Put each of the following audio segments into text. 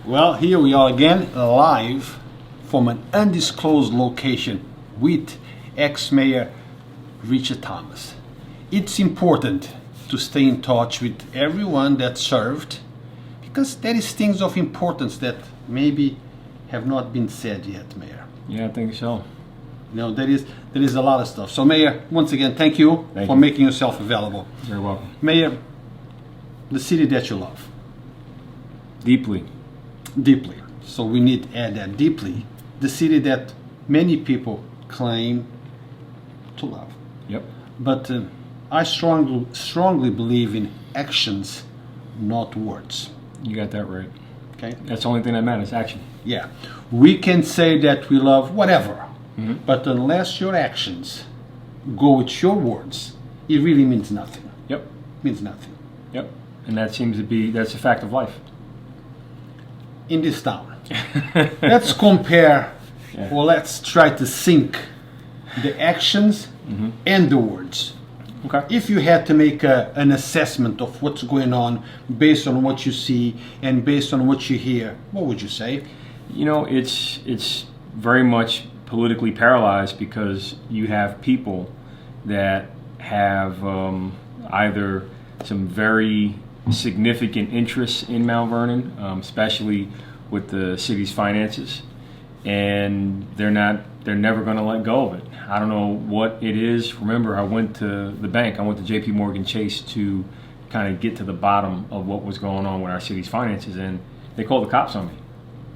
Well, here we are again, live from an undisclosed location with ex-mayor Richard Thomas. It's important to stay in touch with everyone that served because there is things of importance that maybe have not been said yet, Mayor. Yeah, I think so. You know, there is a lot of stuff. So, Mayor, once again, thank you for making yourself available. You're welcome. Mayor, the city that you love. Deeply. Deeply. So we need to add that deeply. The city that many people claim to love. Yep. But I strongly believe in actions, not words. You got that right. Okay? That's the only thing that matters, action. Yeah. We can say that we love whatever, but unless your actions go with your words, it really means nothing. Yep. Means nothing. Yep. And that seems to be, that's a fact of life. In this town. Let's compare, or let's try to sync the actions and the words. Okay. If you had to make an assessment of what's going on based on what you see and based on what you hear, what would you say? You know, it's very much politically paralyzed because you have people that have either some very significant interests in Mount Vernon, especially with the city's finances, and they're never going to let go of it. I don't know what it is. Remember, I went to the bank. I went to J.P. Morgan Chase to kind of get to the bottom of what was going on with our city's finances, and they called the cops on me.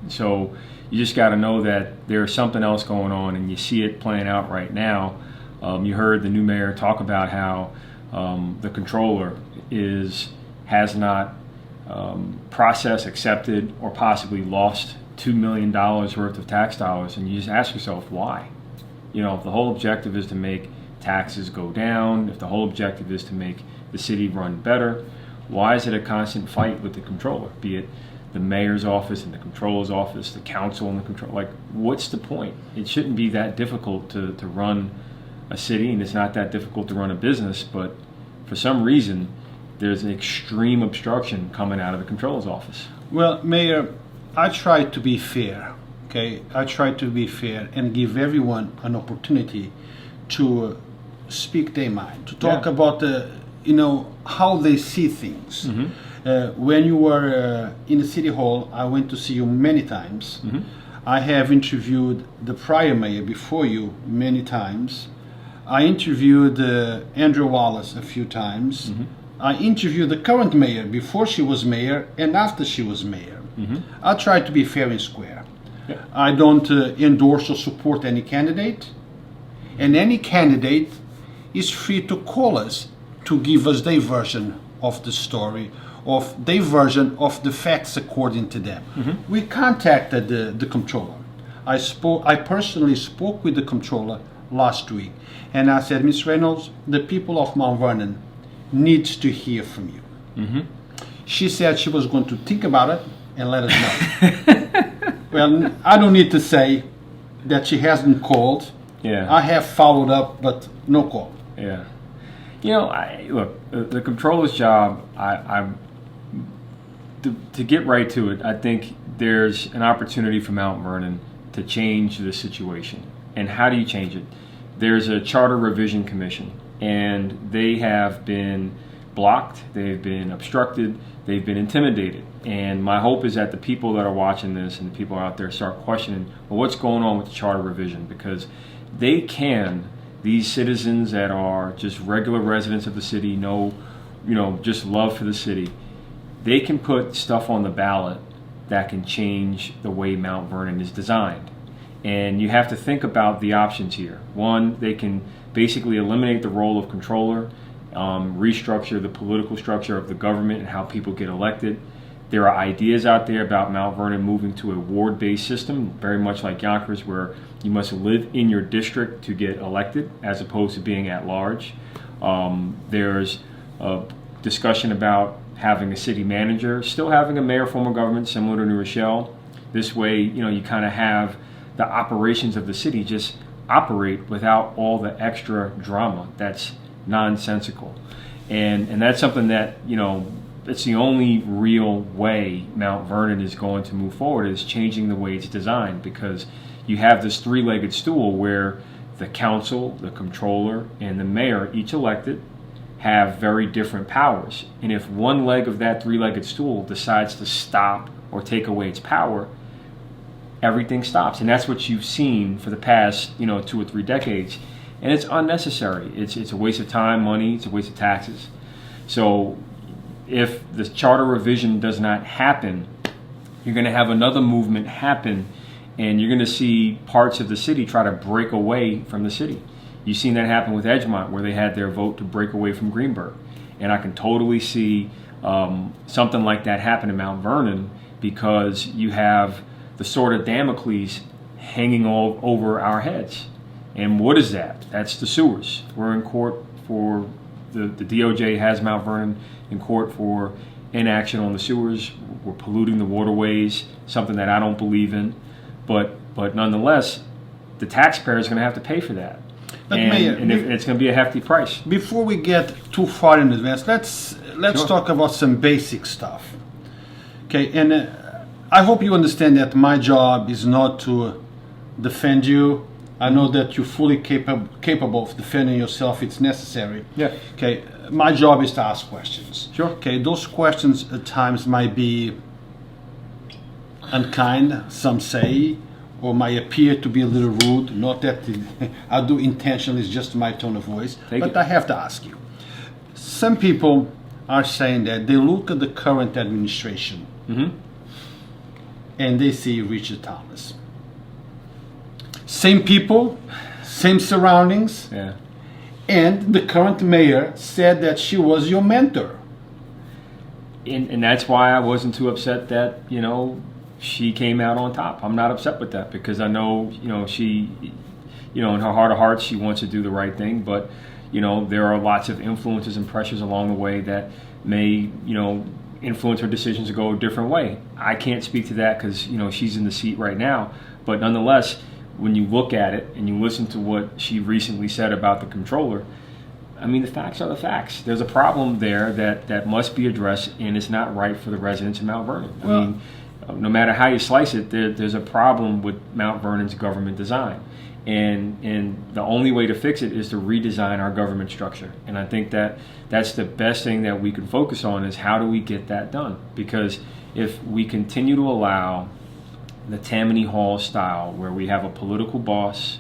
So you just got to know that there's something else going on, and you see it playing out right now. You heard the new mayor talk about how the controller has not processed, accepted, or possibly lost $2 million worth of tax dollars, and you just ask yourself why. You know, if the whole objective is to make taxes go down, if the whole objective is to make the city run better, why is it a constant fight with the controller? Be it the mayor's office and the controller's office, the council and the controller. Like, what's the point? It shouldn't be that difficult to run a city, and it's not that difficult to run a business, but for some reason, there's an extreme obstruction coming out of the controller's office. Well, Mayor, I try to be fair, okay? I try to be fair and give everyone an opportunity to speak their mind, to talk about, how they see things. When you were in the City Hall, I went to see you many times. I have interviewed the prior mayor before you many times. I interviewed Andrew Wallace a few times. I interviewed the current mayor before she was mayor and after she was mayor. I try to be fair and square. Yeah. I don't endorse or support any candidate, and any candidate is free to call us to give us their version of the story, of their version of the facts according to them. We contacted the comptroller. I personally spoke with the comptroller last week, and I said, Ms. Reynolds, the people of Mount Vernon needs to hear from you. She said she was going to think about it and let us know. Well, I don't need to say that she hasn't called. Yeah. I have followed up, but no call. Yeah. You know, look, the controller's job, to get right to it, I think there's an opportunity for Mount Vernon to change the situation. And how do you change it? There's a charter revision commission, and they have been blocked, they've been obstructed, they've been intimidated. And my hope is that the people that are watching this and the people out there start questioning, well, what's going on with the charter revision? Because these citizens that are just regular residents of the city, just love for the city, they can put stuff on the ballot that can change the way Mount Vernon is designed. And you have to think about the options here. One, they can basically eliminate the role of controller, restructure the political structure of the government and how people get elected. There are ideas out there about Mount Vernon moving to a ward-based system, very much like Yonkers, where you must live in your district to get elected as opposed to being at large. There's a discussion about having a city manager, still having a mayor form of government similar to New Rochelle. This way, you kind of have the operations of the city just operate without all the extra drama that's nonsensical. And that's something that, it's the only real way Mount Vernon is going to move forward, is changing the way it's designed, because you have this three-legged stool where the council, the controller, and the mayor, each elected, have very different powers. And if one leg of that three-legged stool decides to stop or take away its power, everything stops. And that's what you've seen for the past 2 or 3 decades. And it's unnecessary. It's a waste of time, money, it's a waste of taxes. So if the charter revision does not happen, you're going to have another movement happen, and you're going to see parts of the city try to break away from the city. You've seen that happen with Edgemont, where they had their vote to break away from Greenburgh. And I can totally see something like that happen in Mount Vernon, because you have the sword of Damocles hanging all over our heads. And what is that? That's the sewers. We're in court for, the DOJ has Mount Vernon in court for inaction on the sewers. We're polluting the waterways, something that I don't believe in. But nonetheless, the taxpayer is going to have to pay for that. And it's going to be a hefty price. Before we get too far in advance, let's talk about some basic stuff. Okay, and I hope you understand that my job is not to defend you. I know that you're fully capable of defending yourself if it's necessary. Yeah. Okay, my job is to ask questions. Sure. Okay, those questions at times might be unkind, some say, or might appear to be a little rude. Not that I do intentionally, it's just my tone of voice. But I have to ask you. Some people are saying that they look at the current administration and they see Richard Thomas. Same people, same surroundings, and the current mayor said that she was your mentor. And that's why I wasn't too upset that, she came out on top. I'm not upset with that, because I know, she, in her heart of hearts, she wants to do the right thing. But, there are lots of influences and pressures along the way that may, influence her decisions to go a different way. I can't speak to that because, she's in the seat right now. But nonetheless, when you look at it and you listen to what she recently said about the controller, I mean, the facts are the facts. There's a problem there that must be addressed, and it's not right for the residents of Mount Vernon. I mean, no matter how you slice it, there's a problem with Mount Vernon's government design. And the only way to fix it is to redesign our government structure. And I think that's the best thing that we can focus on, is how do we get that done? Because if we continue to allow the Tammany Hall style, where we have a political boss,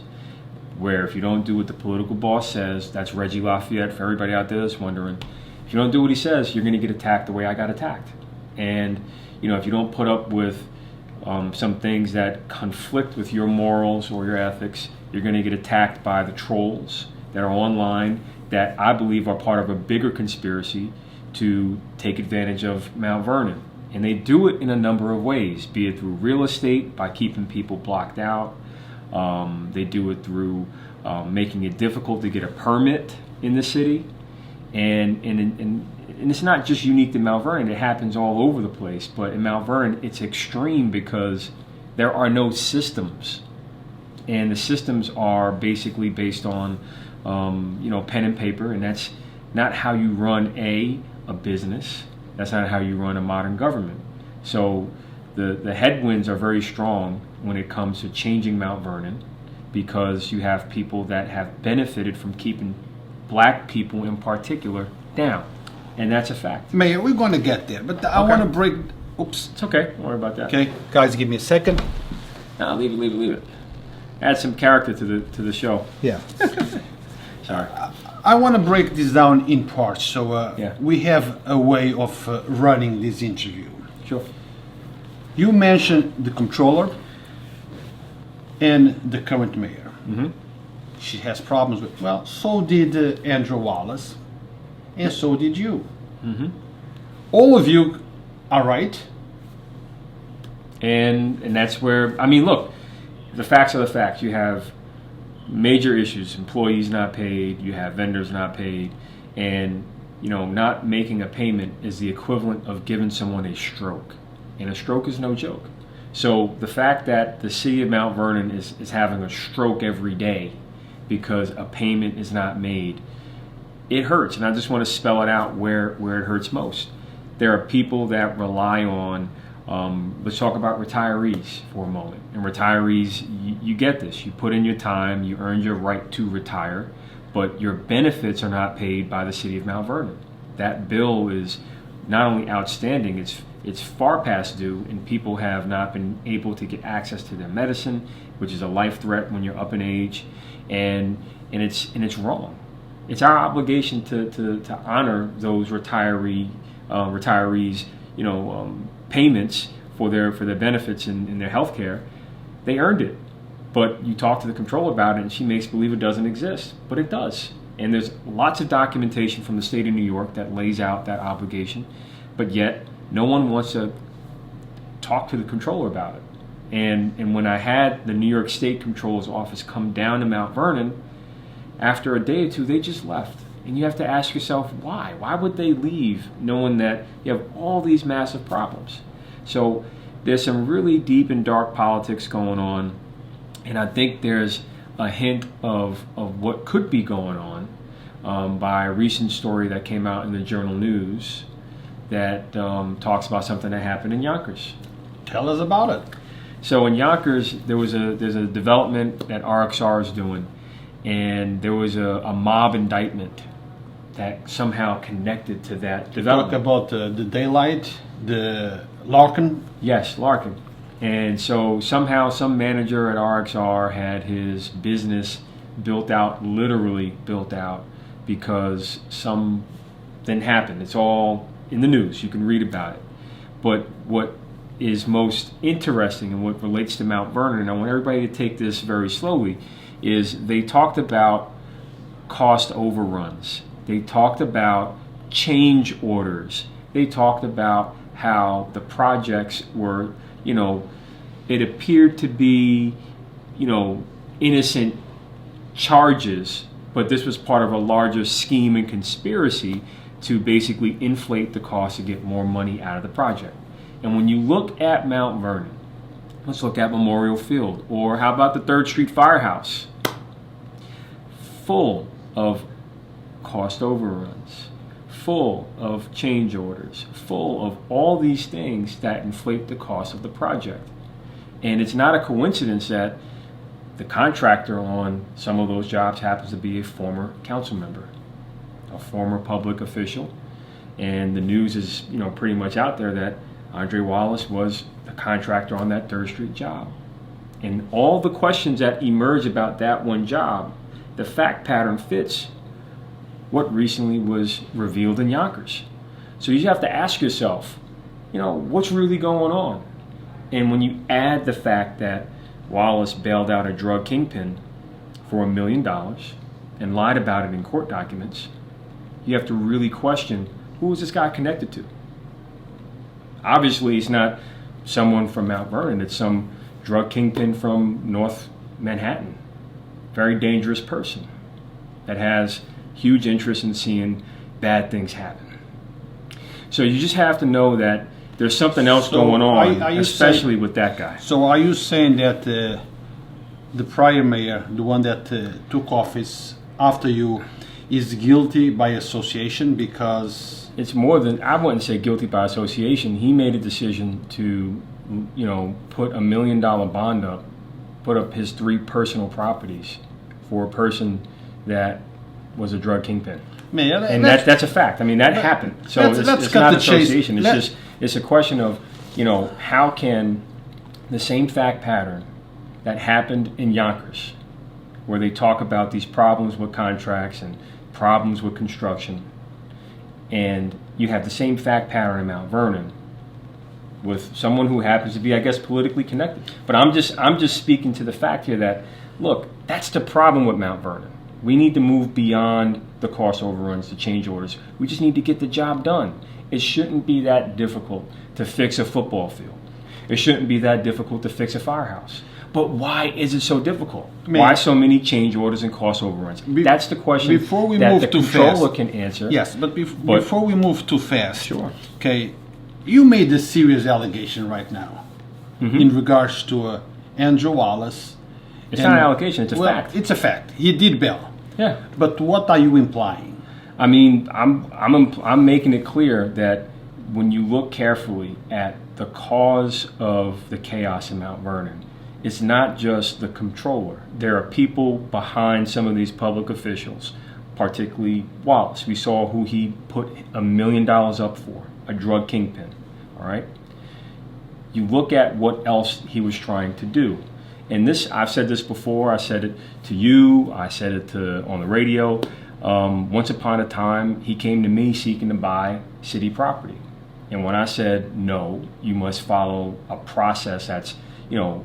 where if you don't do what the political boss says, that's Reggie Lafayette for everybody out there that's wondering, if you don't do what he says, you're going to get attacked the way I got attacked. And if you don't put up with some things that conflict with your morals or your ethics, you're going to get attacked by the trolls that are online, that I believe are part of a bigger conspiracy to take advantage of Mount Vernon. And they do it in a number of ways, be it through real estate, by keeping people blocked out. They do it through making it difficult to get a permit in the city. And it's not just unique to Mount Vernon, it happens all over the place. But in Mount Vernon, it's extreme because there are no systems. And the systems are basically based on, pen and paper, and that's not how you run a business. That's not how you run a modern government. So the headwinds are very strong when it comes to changing Mount Vernon, because you have people that have benefited from keeping black people in particular down. And that's a fact. Mayor, we're going to get there, but I want to break... Oops. It's okay. Don't worry about that. Okay. Guys, give me a second. No, leave it. Add some character to the show. Yeah. Sorry. I want to break this down in parts, so we have a way of running this interview. Sure. You mentioned the controller and the current mayor. She has problems with, well, so did Andrew Wallace, and so did you. All of you are right. And that's where, I mean, look, the facts are the facts. You have major issues, employees not paid, you have vendors not paid, and not making a payment is the equivalent of giving someone a stroke, and a stroke is no joke. So the fact that the city of Mount Vernon is having a stroke every day because a payment is not made, it hurts. And I just want to spell it out where it hurts most. there are people that rely on, let's talk about retirees for a moment. And retirees, you get this. You put in your time, you earned your right to retire, but your benefits are not paid by the city of Mount Vernon. That bill is not only outstanding, it's far past due, and people have not been able to get access to their medicine, which is a life threat when you're up in age, and it's wrong. It's our obligation to honor those retirees, payments for their benefits and their health care. They earned it. But you talk to the controller about it, and she makes believe it doesn't exist. But it does. And there's lots of documentation from the state of New York that lays out that obligation. But yet, no one wants to talk to the controller about it. And when I had the New York State Controller's Office come down to Mount Vernon, after a day or two, they just left. And you have to ask yourself, why? Why would they leave knowing that you have all these massive problems? So there's some really deep and dark politics going on. And I think there's a hint of what could be going on by a recent story that came out in the Journal News that talks about something that happened in Yonkers. Tell us about it. So in Yonkers, there's a development that RXR is doing, and there was a mob indictment that somehow connected to that development. Talk about the daylight, the Larkin. Yes, Larkin. And so somehow some manager at RXR had his business built out, literally built out, because something happened. It's all in the news. You can read about it. But what is most interesting and what relates to Mount Vernon, and I want everybody to take this very slowly, is they talked about cost overruns. They talked about change orders. They talked about how the projects were, it appeared to be, innocent charges, but this was part of a larger scheme and conspiracy to basically inflate the cost to get more money out of the project. And when you look at Mount Vernon, let's look at Memorial Field, or how about the 3rd Street Firehouse? Full of cost overruns, full of change orders, full of all these things that inflate the cost of the project. And it's not a coincidence that the contractor on some of those jobs happens to be a former council member, a former public official. And the news is, pretty much out there that Andre Wallace was the contractor on that 3rd Street job. And all the questions that emerge about that one job, the fact pattern fits what recently was revealed in Yonkers. So you have to ask yourself, what's really going on? And when you add the fact that Wallace bailed out a drug kingpin for $1 million and lied about it in court documents, you have to really question, who is this guy connected to? Obviously, it's not someone from Mount Vernon. It's some drug kingpin from North Manhattan. Very dangerous person that has huge interest in seeing bad things happen. So you just have to know that there's something else going on, especially with that guy. So are you saying that the prior mayor, the one that took office after you, is guilty by association? Because it's more than, I wouldn't say guilty by association. He made a decision to, put $1 million bond up, put up his 3 personal properties for a person that was a drug kingpin. Man, and that's a fact. I mean, that happened. So it's not association. It's a question of, how can the same fact pattern that happened in Yonkers, where they talk about these problems with contracts and problems with construction, and you have the same fact pattern in Mount Vernon with someone who happens to be, I guess, politically connected. But I'm just speaking to the fact here that, look, that's the problem with Mount Vernon. We need to move beyond the cost overruns, the change orders. We just need to get the job done. It shouldn't be that difficult to fix a football field. It shouldn't be that difficult to fix a firehouse. But why is it so difficult? Why so many change orders and cost overruns? That's the question that the controller can answer. Yes, but before we move too fast, sure. Okay, you made a serious allegation right now in regards to Andrew Wallace. It's not an allegation; it's a fact. It's a fact. He did bail. Yeah. But what are you implying? I mean, I'm making it clear that when you look carefully at the cause of the chaos in Mount Vernon, it's not just the controller. There are people behind some of these public officials, particularly Wallace. We saw who he put $1 million up for, a drug kingpin, all right? You look at what else he was trying to do. And this, I've said this before, I said it to you, I said it on the radio. Once upon a time, he came to me seeking to buy city property. And when I said, no, you must follow a process that's,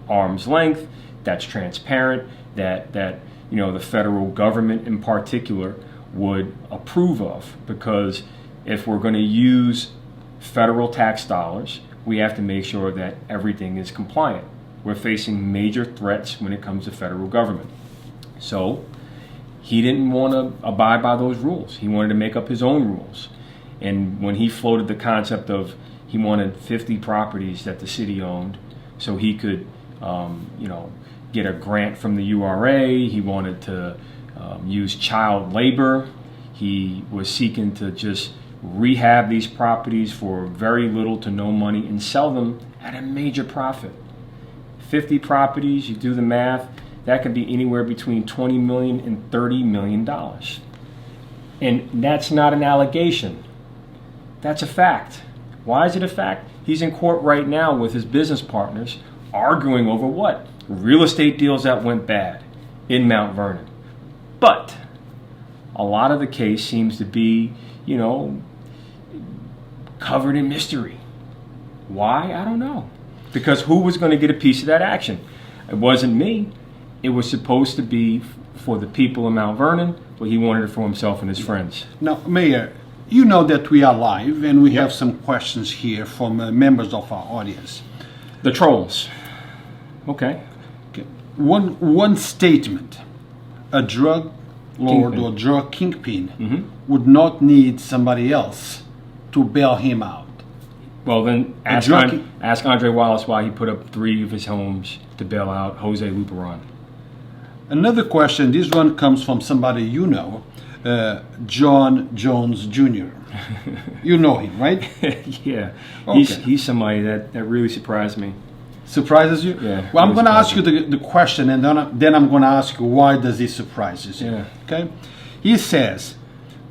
arm's length, that's transparent, that the federal government in particular would approve of. Because if we're going to use federal tax dollars, we have to make sure that everything is compliant. We're facing major threats when it comes to federal government. So he didn't want to abide by those rules. He wanted to make up his own rules. And when he floated the concept of he wanted 50 properties that the city owned so he could, get a grant from the URA, he wanted to use child labor. He was seeking to just rehab these properties for very little to no money and sell them at a major profit. 50 properties, you do the math, that could be anywhere between $20 million and $30 million. And that's not an allegation. That's a fact. Why is it a fact? He's in court right now with his business partners arguing over what? Real estate deals that went bad in Mount Vernon. But a lot of the case seems to be, covered in mystery. Why? I don't know. Because who was going to get a piece of that action? It wasn't me. It was supposed to be for the people of Mount Vernon, but he wanted it for himself and his friends. Now, Mayor, you know that we are live and we have some questions here from members of our audience. The trolls. Okay. One statement. A drug lord Kingpin. or drug kingpin would not need somebody else to bail him out. Well, then ask Andre Wallace why he put up 3 of his homes to bail out Jose Luperon. Another question, this one comes from somebody John Jones Jr. You know him, right? Yeah. Okay. He's somebody that really surprised me. Surprises you? Yeah. Well, I'm going to ask you the question, and then I'm going to ask you why does he surprise you? Yeah. Okay? He says,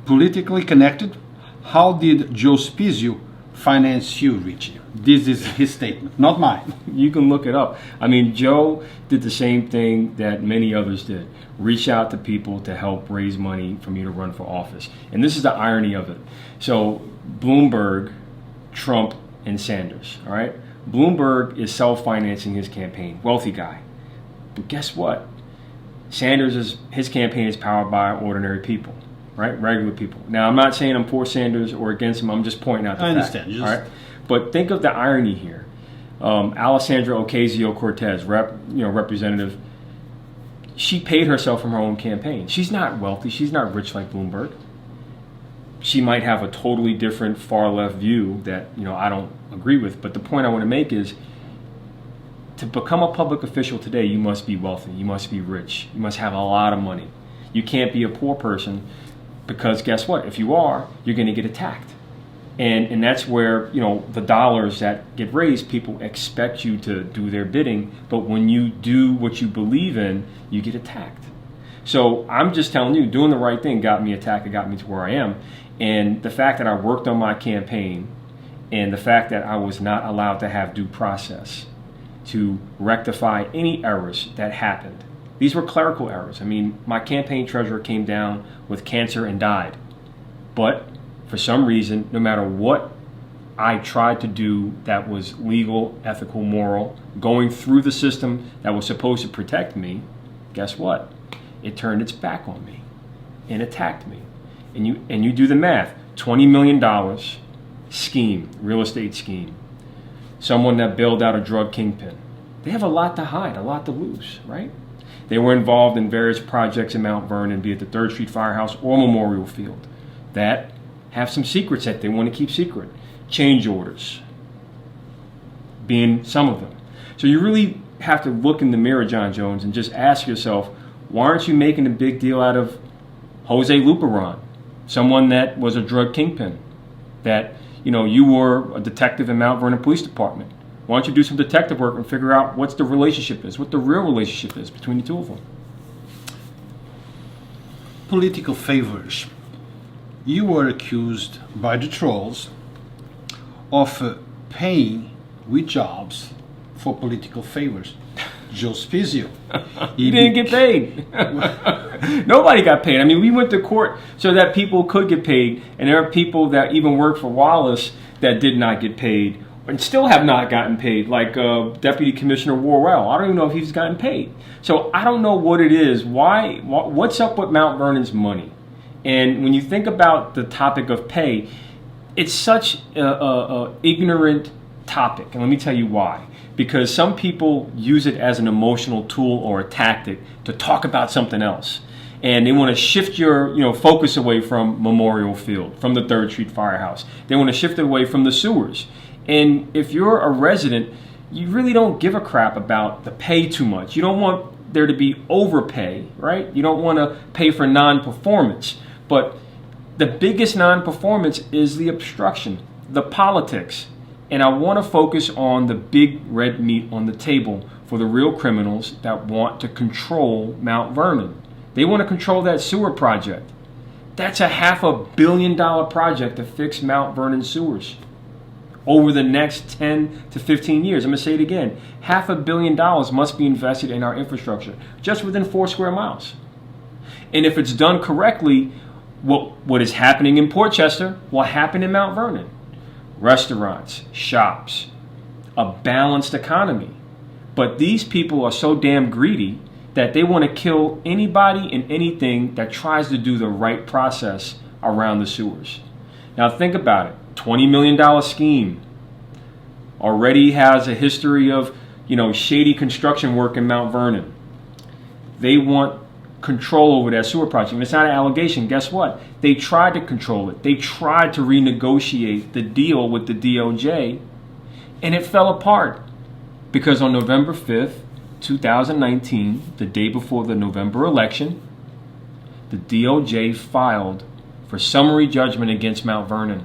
politically connected, how did Joe Spizio finance you, Richie? This is his statement, not mine. You can look it up. I mean, Joe did the same thing that many others did. Reach out to people to help raise money for me to run for office. And this is the irony of it. So Bloomberg, Trump, and Sanders, all right? Bloomberg is self-financing his campaign, wealthy guy. But guess what? His campaign is powered by ordinary people, right? Regular people. Now, I'm not saying I'm for Sanders or against him. I'm just pointing out the fact. I understand. All right? But think of the irony here. Alessandra Ocasio-Cortez, representative, she paid herself from her own campaign. She's not wealthy. She's not rich like Bloomberg. She might have a totally different far-left view that I don't agree with. But the point I want to make is, to become a public official today, you must be wealthy. You must be rich. You must have a lot of money. You can't be a poor person, because guess what? If you are, you're going to get attacked. And that's where, the dollars that get raised, people expect you to do their bidding. But when you do what you believe in, you get attacked. So I'm just telling you, doing the right thing got me attacked. It got me to where I am. And the fact that I worked on my campaign, and the fact that I was not allowed to have due process to rectify any errors that happened. These were clerical errors. I mean, my campaign treasurer came down with cancer and died. But for some reason, no matter what I tried to do that was legal, ethical, moral, going through the system that was supposed to protect me, guess what? It turned its back on me and attacked me. And you do the math. $20 million scheme, real estate scheme. Someone that bailed out a drug kingpin. They have a lot to hide, a lot to lose, right? They were involved in various projects in Mount Vernon, be it the 3rd Street Firehouse or Memorial Field, that have some secrets that they want to keep secret. Change orders being some of them. So you really have to look in the mirror, John Jones, and just ask yourself, why aren't you making a big deal out of Jose Luperon, someone that was a drug kingpin, that you were a detective in Mount Vernon Police Department. Why don't you do some detective work and figure out what the relationship is, what the real relationship is between the two of them? Political favors. You were accused by the trolls of paying with jobs for political favors. Joe Spizio. He didn't get paid. Nobody got paid. I mean, we went to court so that people could get paid, and there are people that even worked for Wallace that did not get paid and still have not gotten paid, like Deputy Commissioner Worrell. I don't even know if he's gotten paid. So I don't know what it is. What's up with Mount Vernon's money? And when you think about the topic of pay, it's such a ignorant topic, and let me tell you why. Because some people use it as an emotional tool or a tactic to talk about something else. And they want to shift your focus away from Memorial Field, from the 3rd Street Firehouse. They want to shift it away from the sewers. And if you're a resident, you really don't give a crap about the pay too much. You don't want there to be overpay, right? You don't want to pay for non-performance. But the biggest non-performance is the obstruction, the politics. And I want to focus on the big red meat on the table for the real criminals that want to control Mount Vernon. They want to control that sewer project. That's a $500 million project to fix Mount Vernon sewers over the next 10 to 15 years. I'm going to say it again. $500 million must be invested in our infrastructure just within 4 square miles. And if it's done correctly, what is happening in Portchester will happen in Mount Vernon. Restaurants, shops, a balanced economy. But these people are so damn greedy that they want to kill anybody and anything that tries to do the right process around the sewers. Now think about it. $20 million scheme. Already has a history of, shady construction work in Mount Vernon. They want control over that sewer project. And it's not an allegation. Guess what? They tried to control it. They tried to renegotiate the deal with the DOJ, and it fell apart. Because on November 5th, 2019, the day before the November election, the DOJ filed for summary judgment against Mount Vernon.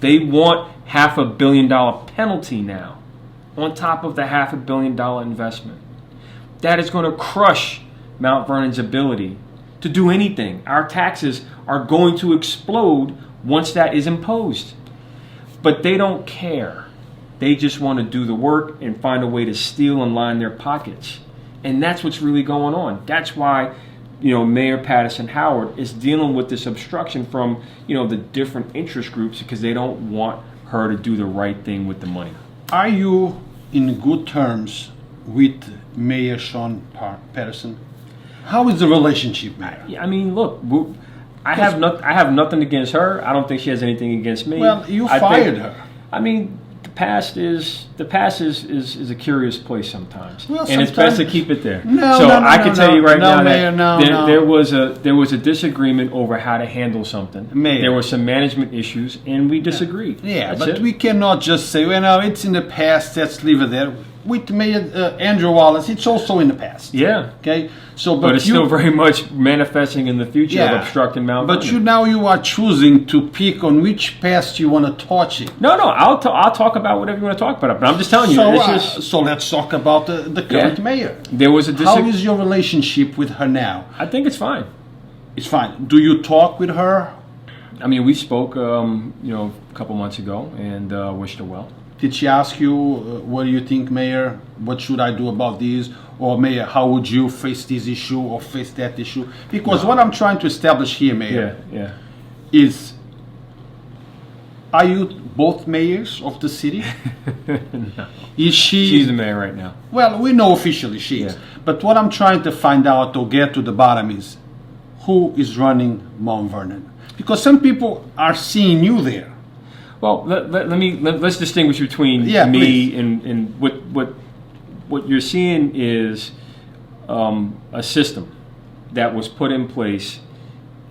They want $500 million penalty now, on top of the $500 million investment. That is going to crush Mount Vernon's ability to do anything. Our taxes are going to explode once that is imposed. But they don't care. They just want to do the work and find a way to steal and line their pockets. And that's what's really going on. That's why, Mayor Patterson-Howard is dealing with this obstruction from, the different interest groups, because they don't want her to do the right thing with the money. Are you in good terms with Mayor Sean Patterson? How is the relationship, Mayor? Yeah, I mean, look, I have nothing against her. I don't think she has anything against me. Well, you fired her. I mean, the past is a curious place sometimes, well, and it's best to keep it there. I can tell you right now Mayor, that there was a disagreement over how to handle something. Mayor. There were some management issues, and we disagreed. Yeah, but we cannot just say, it's in the past. Let's leave it there. With Mayor Andrew Wallace, it's also in the past. Yeah. Okay. So, but it's still very much manifesting in the future of obstructing Mount Vernon. But you are choosing to pick on which past you want to touch it. No, I'll talk about whatever you want to talk about. But I'm just telling you. So let's talk about the current mayor. There was How is your relationship with her now? I think it's fine. It's fine. Do you talk with her? I mean, we spoke, a couple months ago, and wished her well. Did she ask you, what do you think, Mayor? What should I do about this? Or, Mayor, how would you face this issue or face that issue? Because what I'm trying to establish here, Mayor, is, are you both mayors of the city? No. Is she? She's the mayor right now. Well, we know officially she is. But what I'm trying to find out or get to the bottom is, who is running Mount Vernon? Because some people are seeing you there. Well, let's distinguish between me and what you're seeing is a system that was put in place.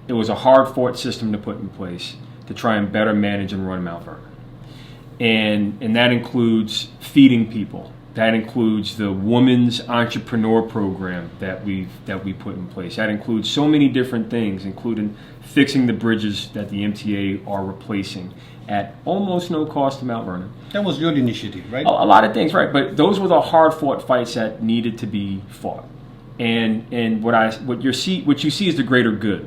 It was a hard-fought system to put in place to try and better manage and run Mount Vernon, and that includes feeding people. That includes the Women's Entrepreneur Program that we put in place. That includes so many different things, including fixing the bridges that the MTA are replacing at almost no cost to Mount Vernon. That was your initiative, right? A lot of things, right? But those were the hard-fought fights that needed to be fought. And what you see is the greater good.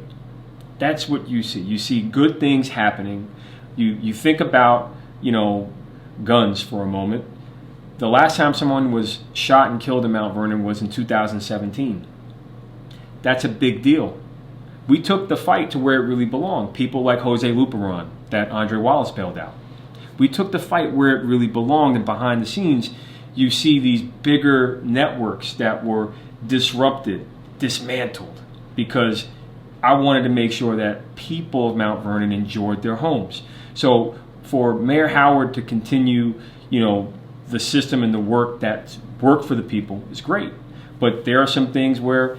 That's what you see. You see good things happening. You think about, guns for a moment. The last time someone was shot and killed in Mount Vernon was in 2017. That's a big deal. We took the fight to where it really belonged. People like Jose Luperon, that Andre Wallace bailed out. We took the fight where it really belonged, and behind the scenes, you see these bigger networks that were disrupted, dismantled, because I wanted to make sure that people of Mount Vernon enjoyed their homes. So for Mayor Howard to continue, the system and the work that's worked for the people is great. But there are some things where,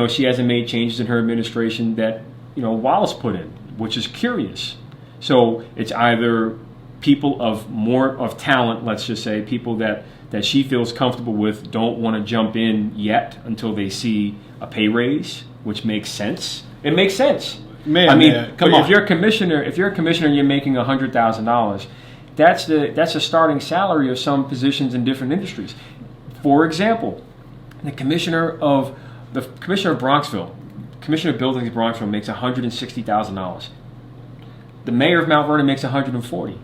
she hasn't made changes in her administration that, Wallace put in, which is curious. So it's either people of more of talent, let's just say, people that she feels comfortable with don't want to jump in yet until they see a pay raise, which makes sense. It makes sense. Man, come on. If you're a commissioner and you're making $100,000, that's the starting salary of some positions in different industries. For example, the commissioner of Bronxville, commissioner of buildings in Bronxville makes $160,000. The mayor of Mount Vernon makes $140,000.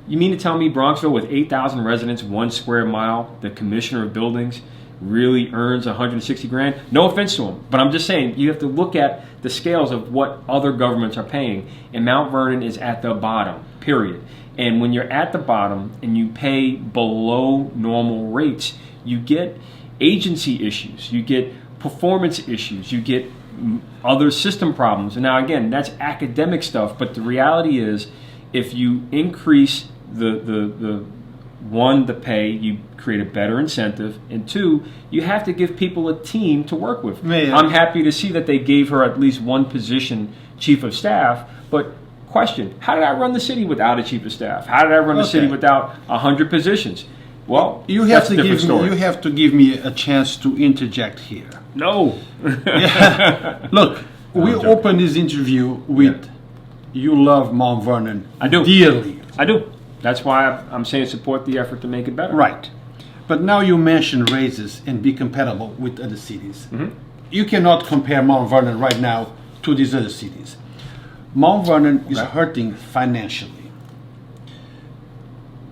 You mean to tell me Bronxville with 8,000 residents, 1 square mile, the commissioner of buildings really earns $160,000? No offense to him, but I'm just saying you have to look at the scales of what other governments are paying, and Mount Vernon is at the bottom, period. And when you're at the bottom and you pay below normal rates, you get agency issues, you get performance issues, you get other system problems. And now again, that's academic stuff, but the reality is if you increase the pay, you create a better incentive, and 2, you have to give people a team to work with. Man. I'm happy to see that they gave her at least one position, chief of staff, but question, how did I run the city without a chief of staff? How did I run the city without 100 positions? Well, you have to give me a chance to interject here. No. Yeah. Look, we opened this interview with you love Mount Vernon dearly. I do. That's why I'm saying support the effort to make it better. Right. But now you mention raises and be compatible with other cities. Mm-hmm. You cannot compare Mount Vernon right now to these other cities. Mount Vernon is hurting financially.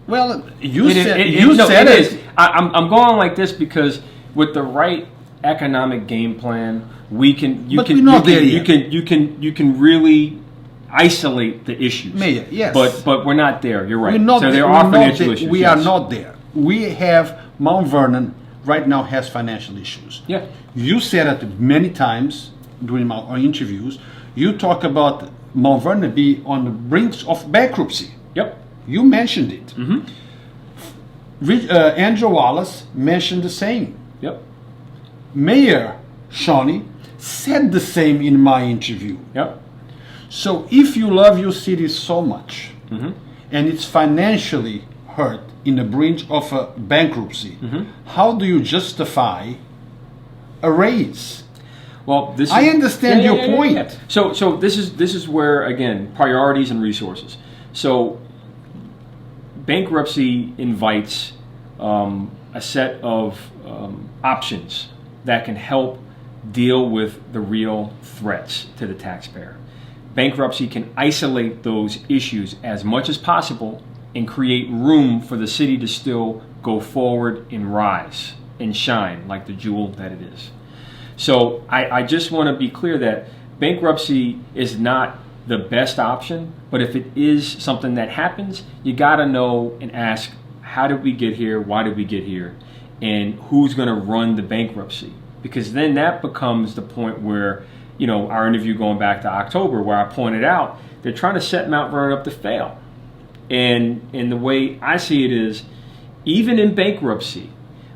Well, you said it. I'm going like this because with the right economic game plan, you can really isolate the issues. Mayor, yes. But we're not there. You're right. There are financial issues. We are not there. We have Mount Vernon right now has financial issues. Yeah. You said it many times during our interviews. You talk about Mount Vernon be on the brink of bankruptcy. Yep. You mentioned it. Mm-hmm. Andrew Wallace mentioned the same. Yep. Mayor Shawnee said the same in my interview. Yep. So if you love your city so much, mm-hmm. and it's financially hurt in the brink of a bankruptcy, mm-hmm. how do you justify a raise? Well, I understand your point. Yeah. So this is where again priorities and resources. So bankruptcy invites a set of options that can help deal with the real threats to the taxpayer. Bankruptcy can isolate those issues as much as possible and create room for the city to still go forward and rise and shine like the jewel that it is. So I just want to be clear that bankruptcy is not the best option, but if it is something that happens, you got to know and ask, how did we get here? Why did we get here? And who's going to run the bankruptcy? Because then that becomes the point where, our interview going back to October, where I pointed out they're trying to set Mount Vernon up to fail. And the way I see it is, even in bankruptcy,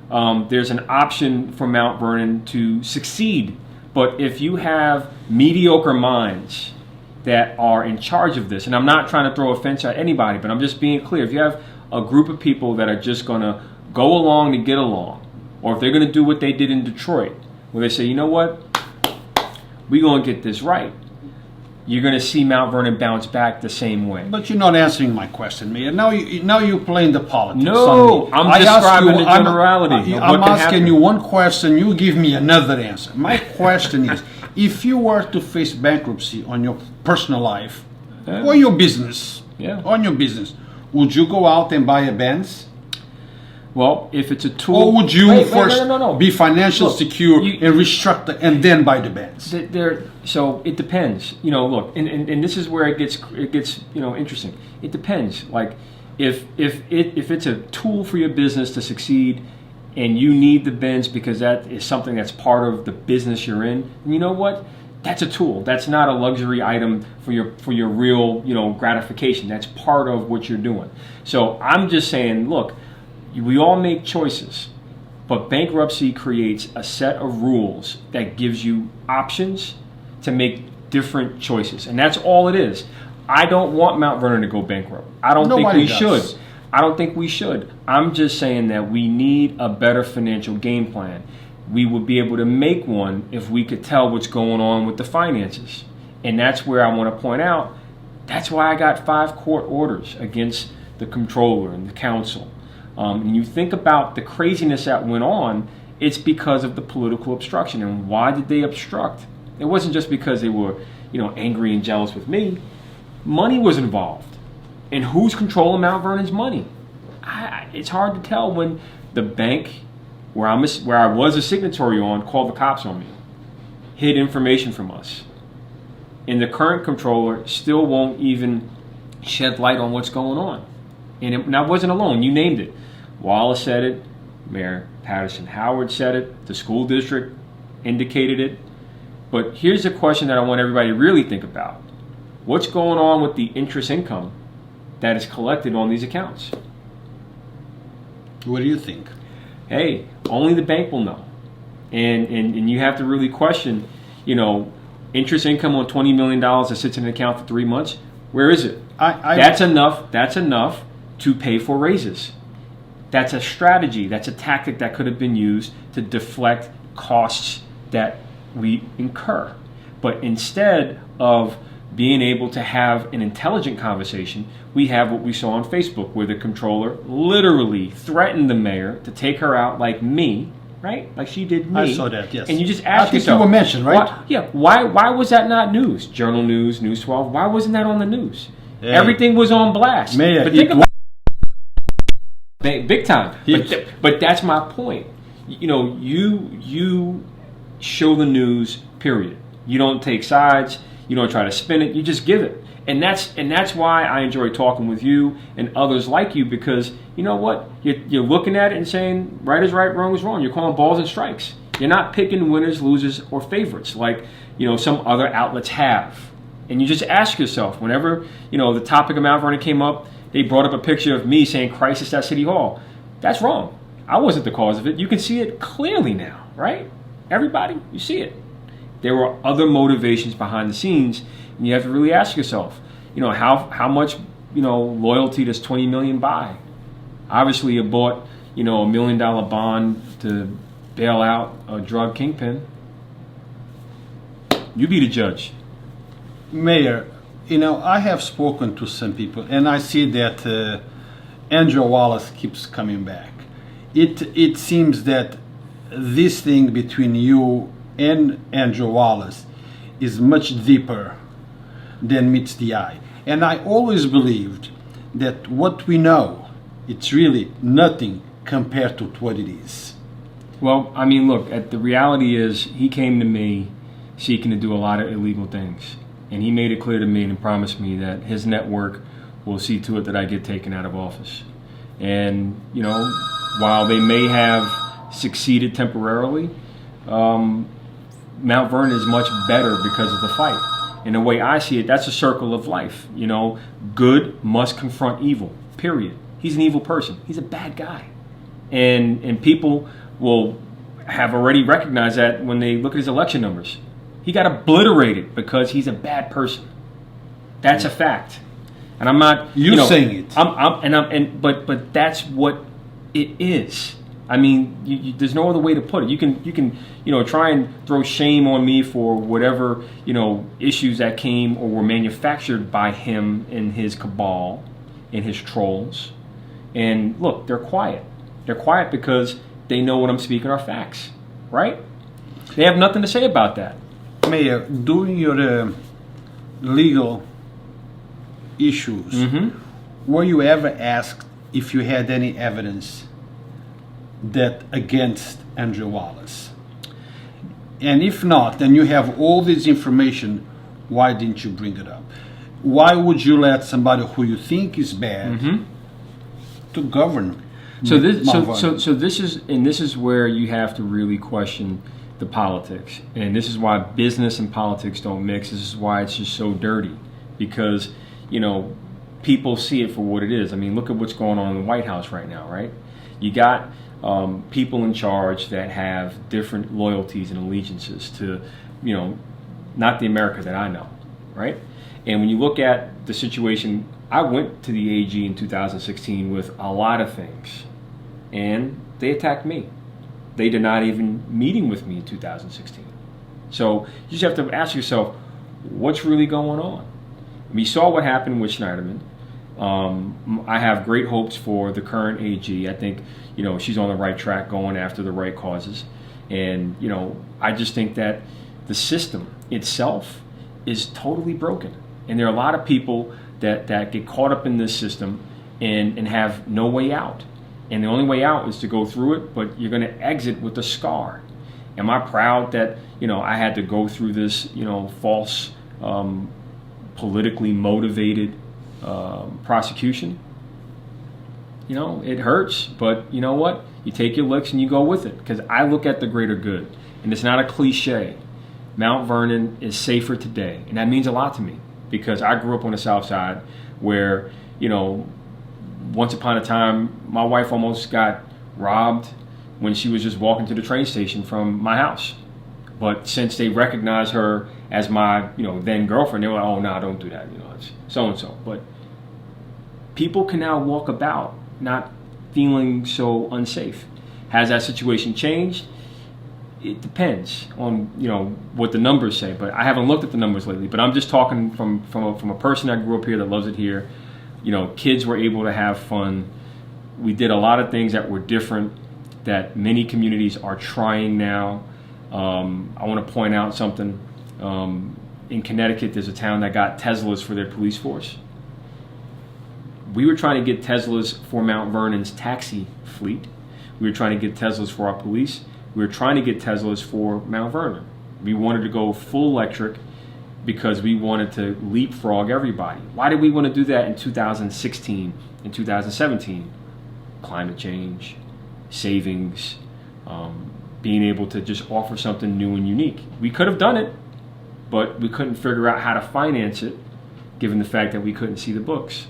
there's an option for Mount Vernon to succeed. But if you have mediocre minds that are in charge of this, and I'm not trying to throw offense at anybody, but I'm just being clear, if you have a group of people that are just going to go along to get along, or if they're going to do what they did in Detroit, where they say, you know what, we're going to get this right, you're going to see Mount Vernon bounce back the same way. But you're not answering my question, Mayor. Now you're playing the politics. No, I'm describing the generality. I'm asking you one question, you give me another answer. My question is, if you were to face bankruptcy on your personal life, or your business, on your business, would you go out and buy a Benz? Well, if it's a tool... Or would you first no. be financially secure and restructure and then buy the Benz? So it depends. Look, and this is where it gets interesting. It depends. Like, if it's a tool for your business to succeed and you need the Benz because that is something that's part of the business you're in, you know what? That's a tool. That's not a luxury item for your real, gratification. That's part of what you're doing. So I'm just saying, look, we all make choices, but bankruptcy creates a set of rules that gives you options to make different choices. And that's all it is. I don't want Mount Vernon to go bankrupt. I don't think we should. I don't think we should. I'm just saying that we need a better financial game plan. We would be able to make one if we could tell what's going on with the finances. And that's where I want to point out, that's why I got 5 court orders against the comptroller and the council. And you think about the craziness that went on, it's because of the political obstruction. And why did they obstruct? It wasn't just because they were, angry and jealous with me. Money was involved. And who's controlling Mount Vernon's money? It's hard to tell when the bank, where I was a signatory on, called the cops on me, hid information from us. And the current controller still won't even shed light on what's going on. And I wasn't alone. You named it. Wallace said it. Mayor Patterson-Howard said it. The school district indicated it. But here's the question that I want everybody to really think about. What's going on with the interest income that is collected on these accounts? What do you think? Hey, only the bank will know. And you have to really question, interest income on $20 million that sits in an account for 3 months. Where is it? That's enough to pay for raises. That's a strategy. That's a tactic that could have been used to deflect costs that we incur. But instead of being able to have an intelligent conversation, we have what we saw on Facebook, where the comptroller literally threatened the mayor to take her out like me, right? Like she did me. I saw that, yes. And you just ask yourself, you were mentioned, right? Why was that not news? Journal News, News 12, why wasn't that on the news? Hey. Everything was on blast. Mayor, but think about big time. But that's my point. You show the news, period. You don't take sides. You don't try to spin it. You just give it. And that's why I enjoy talking with you and others like you, because you know what? You're looking at it and saying right is right, wrong is wrong. You're calling balls and strikes. You're not picking winners, losers, or favorites like some other outlets have. And you just ask yourself, whenever the topic of Mount Vernon came up, they brought up a picture of me saying crisis at City Hall. That's wrong. I wasn't the cause of it. You can see it clearly now, right? Everybody, you see it. There were other motivations behind the scenes, and you have to really ask yourself, how much, loyalty does 20 million buy? Obviously, you bought, a $1 million bond to bail out a drug kingpin. You be the judge. Mayor, I have spoken to some people, and I see that Andrew Wallace keeps coming back. It seems that this thing between you and Andrew Wallace is much deeper than meets the eye. And I always believed that what we know, it's really nothing compared to what it is. Well, I mean, look, the reality is he came to me seeking to do a lot of illegal things. And he made it clear to me and promised me that his network will see to it that I get taken out of office. And, while they may have succeeded temporarily, Mount Vernon is much better because of the fight. And the way I see it, that's a circle of life. Good must confront evil, period. He's an evil person. He's a bad guy. And people will have already recognized that when they look at his election numbers. He got obliterated because he's a bad person. That's a fact. And I'm not saying it. But that's what It is. I mean, there's no other way to put it. You can try and throw shame on me for whatever issues that came or were manufactured by him and his cabal and his trolls. And look, they're quiet. They're quiet because they know what I'm speaking are facts, right? They have nothing to say about that. Mayor, during your legal issues, were you ever asked if you had any evidence that against Andrew Wallace? And if not, then you have all this information, why didn't you bring it up? Why would you let somebody who you think is bad to govern? So this is where you have to really question the politics, and this is why business and politics don't mix. This is why it's just so dirty, because people see it for what it is. I mean, look at what's going on in the White House right now, right? You got people in charge that have different loyalties and allegiances to, not the America that I know, right? And when you look at the situation, I went to the AG in 2016 with a lot of things, and they attacked me. They denied even meeting with me in 2016. So you just have to ask yourself, what's really going on? We saw what happened with Schneiderman. I have great hopes for the current AG. I think, she's on the right track, going after the right causes. And, I just think that the system itself is totally broken. And there are a lot of people that get caught up in this system and have no way out. And the only way out is to go through it, but you're going to exit with a scar. Am I proud that, I had to go through this, false, politically motivated prosecution? It hurts, but you know what? You take your licks and you go with it, because I look at the greater good. And it's not a cliche. Mt Vernon is safer today, and that means a lot to me, because I grew up on the South Side where, once upon a time, my wife almost got robbed when she was just walking to the train station from my house. But since they recognized her as my, then girlfriend, they were like, oh, no, don't do that. It's so-and-so. But people can now walk about not feeling so unsafe. Has that situation changed? It depends on, what the numbers say. But I haven't looked at the numbers lately. But I'm just talking from a person that grew up here that loves it here. Kids were able to have fun. We did a lot of things that were different that many communities are trying now. I want to point out something. In Connecticut, there's a town that got Teslas for their police force. We were trying to get Teslas for Mt Vernon's taxi fleet. We were trying to get Teslas for our police. We were trying to get Teslas for Mt Vernon. We wanted to go full electric because we wanted to leapfrog everybody. Why did we want to do that in 2016 and 2017? Climate change, savings, being able to just offer something new and unique. We could have done it, but we couldn't figure out how to finance it, given the fact that we couldn't see the books.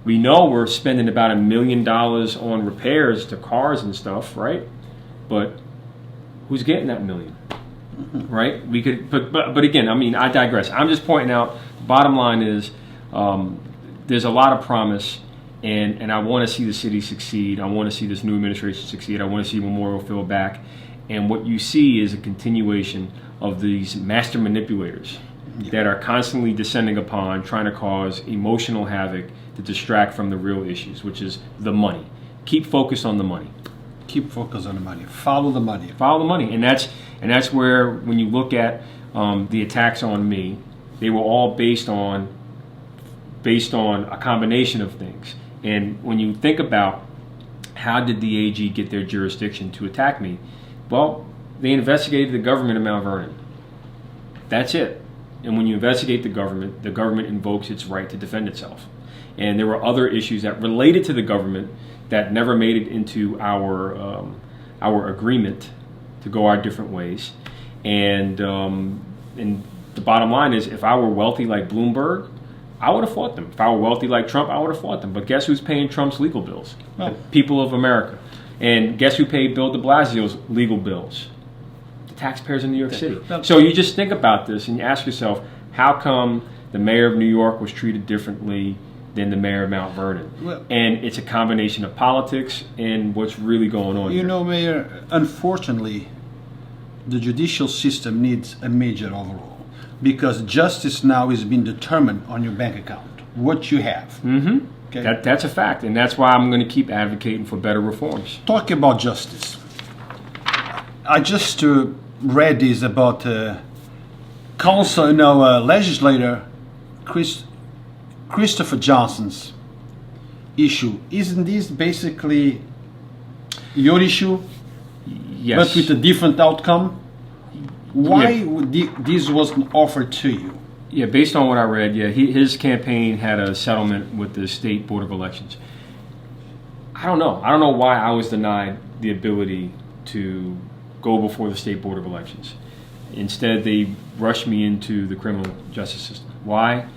We know we're spending about $1 million on repairs to cars and stuff, right? But who's getting that $1 million? Right? We could, but again, I digress. I'm just pointing out. The bottom line is, there's a lot of promise, and I want to see the city succeed. I want to see this new administration succeed. I want to see Memorial Field back, and what you see is a continuation of these master manipulators that are constantly descending upon, trying to cause emotional havoc to distract from the real issues, which is the money. Keep focused on the money. Keep focused on the money. Follow the money. Follow the money, and that's where, when you look at the attacks on me, they were all based on a combination of things. And when you think about how did the AG get their jurisdiction to attack me, well, they investigated the government of Mt Vernon. That's it. And when you investigate the government invokes its right to defend itself. And there were other issues that related to the government that never made it into our agreement to go our different ways. And the bottom line is, if I were wealthy like Bloomberg, I would have fought them. If I were wealthy like Trump, I would have fought them. But guess who's paying Trump's legal bills? The people of America. And guess who paid Bill de Blasio's legal bills? The taxpayers in New York City. So you just think about this and you ask yourself, how come the mayor of New York was treated differently than the mayor of Mount Vernon. Well, and it's a combination of politics and what's really going on you here. know, Mayor, unfortunately, the judicial system needs a major overhaul because justice now is being determined on your bank account, what you have. Mm-hmm. Okay? That's a fact, and that's why I'm going to keep advocating for better reforms. Talk about justice. I just read this about legislator Christopher Johnson's issue. Isn't this basically your issue, Yes. but with a different outcome? Why would this wasn't offered to you? Yeah, based on what I read, his campaign had a settlement with the State Board of Elections. I don't know. I don't know why I was denied the ability to go before the State Board of Elections. Instead, they rushed me into the criminal justice system. Why?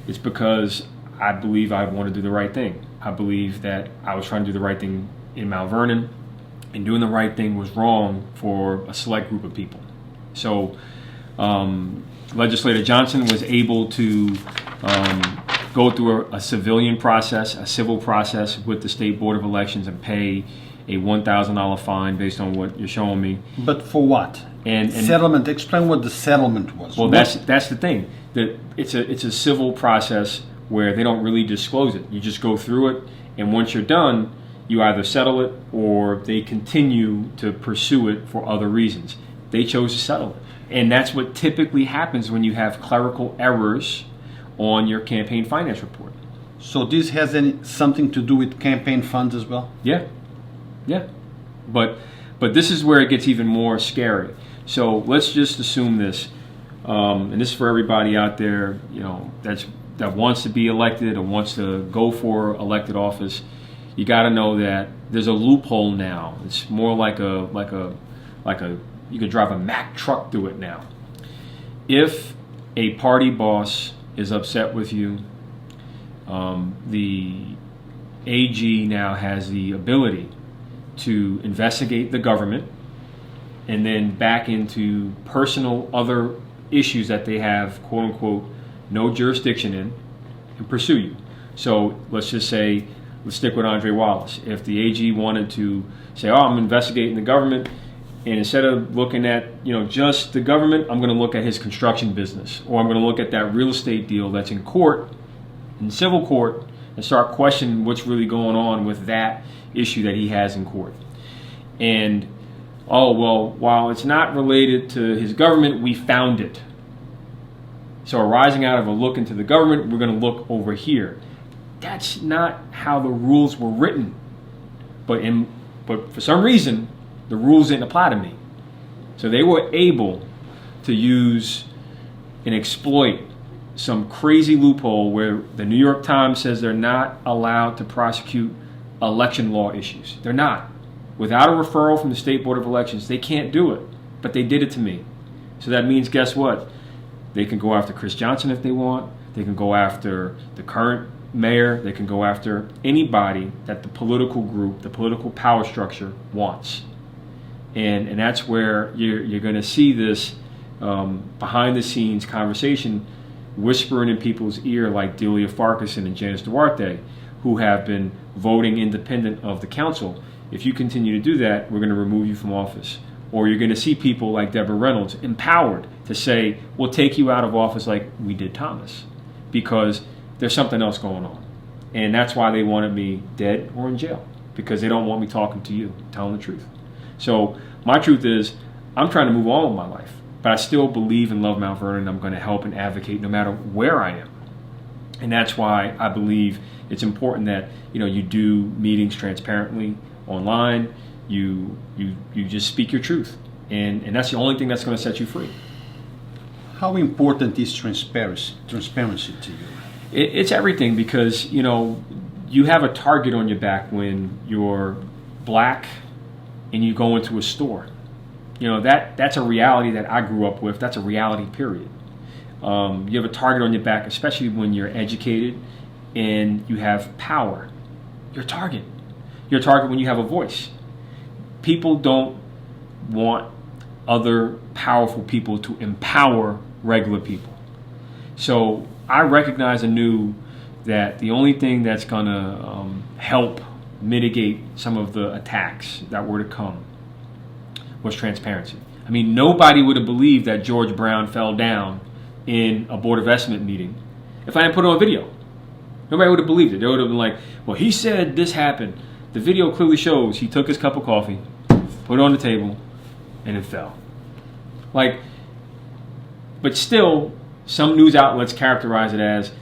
It's because I believe I want to do the right thing. I believe that I was trying to do the right thing in Mount Vernon, and doing the right thing was wrong for a select group of people. So, Legislator Johnson was able to go through a civilian process, a civil process with the State Board of Elections and pay a $1,000 fine based on what you're showing me. But for what? And settlement. Explain what the settlement was. Well, that's the thing. That it's a civil process where they don't really disclose it. You just go through it, and once you're done, you either settle it or they continue to pursue it for other reasons. They chose to settle it. And that's what typically happens when you have clerical errors on your campaign finance report. So this has something to do with campaign funds as well? Yeah. But this is where it gets even more scary. So let's just assume this, and this is for everybody out there, that wants to be elected or wants to go for elected office. You got to know that there's a loophole now. It's more like a you could drive a Mack truck through it now. If a party boss is upset with you, the AG now has the ability to investigate the government and then back into personal other issues that they have, quote unquote, no jurisdiction in, and pursue you. So let's just say, let's stick with Andre Wallace. If the AG wanted to say, I'm investigating the government, and instead of looking at just the government, I'm going to look at his construction business, or I'm going to look at that real estate deal that's in court, in civil court, and start questioning what's really going on with that issue that he has in court. And while it's not related to his government, we found it. So arising out of a look into the government, we're going to look over here. That's not how the rules were written. But for some reason, the rules didn't apply to me. So they were able to use and exploit some crazy loophole where the New York Times says they're not allowed to prosecute election law issues. They're not. Without a referral from the State Board of Elections, they can't do it. But they did it to me. So that means, guess what? They can go after Chris Johnson if they want. They can go after the current mayor. They can go after anybody that the political group, the political power structure wants. And that's where you're going to see this behind-the-scenes conversation whispering in people's ear, like Delia Farquharson and Janice Duarte, who have been voting independent of the council. If you continue to do that, we're going to remove you from office. Or you're going to see people like Deborah Reynolds empowered to say, we'll take you out of office like we did Thomas, because there's something else going on. And that's why they wanted me dead or in jail, because they don't want me talking to you, telling the truth. So my truth is, I'm trying to move on with my life, but I still believe and love Mount Vernon. I'm going to help and advocate no matter where I am. And that's why I believe it's important that you do meetings transparently online. You just speak your truth, and that's the only thing that's going to set you free. How important is transparency to you? It's everything, because you have a target on your back when you're black and you go into a store. That's a reality that I grew up with. That's a reality, period. You have a target on your back, especially when you're educated and you have power. You're a target. You're a target when you have a voice. People don't want other powerful people to empower regular people. So I recognize a new that the only thing that's going to help mitigate some of the attacks that were to come was transparency. I mean, nobody would have believed that George Brown fell down in a Board of Estimate meeting if I didn't put it on video. Nobody would have believed it. They would have been like, well, he said this happened. The video clearly shows he took his cup of coffee, put it on the table, and it fell. Like, but still, some news outlets characterize it as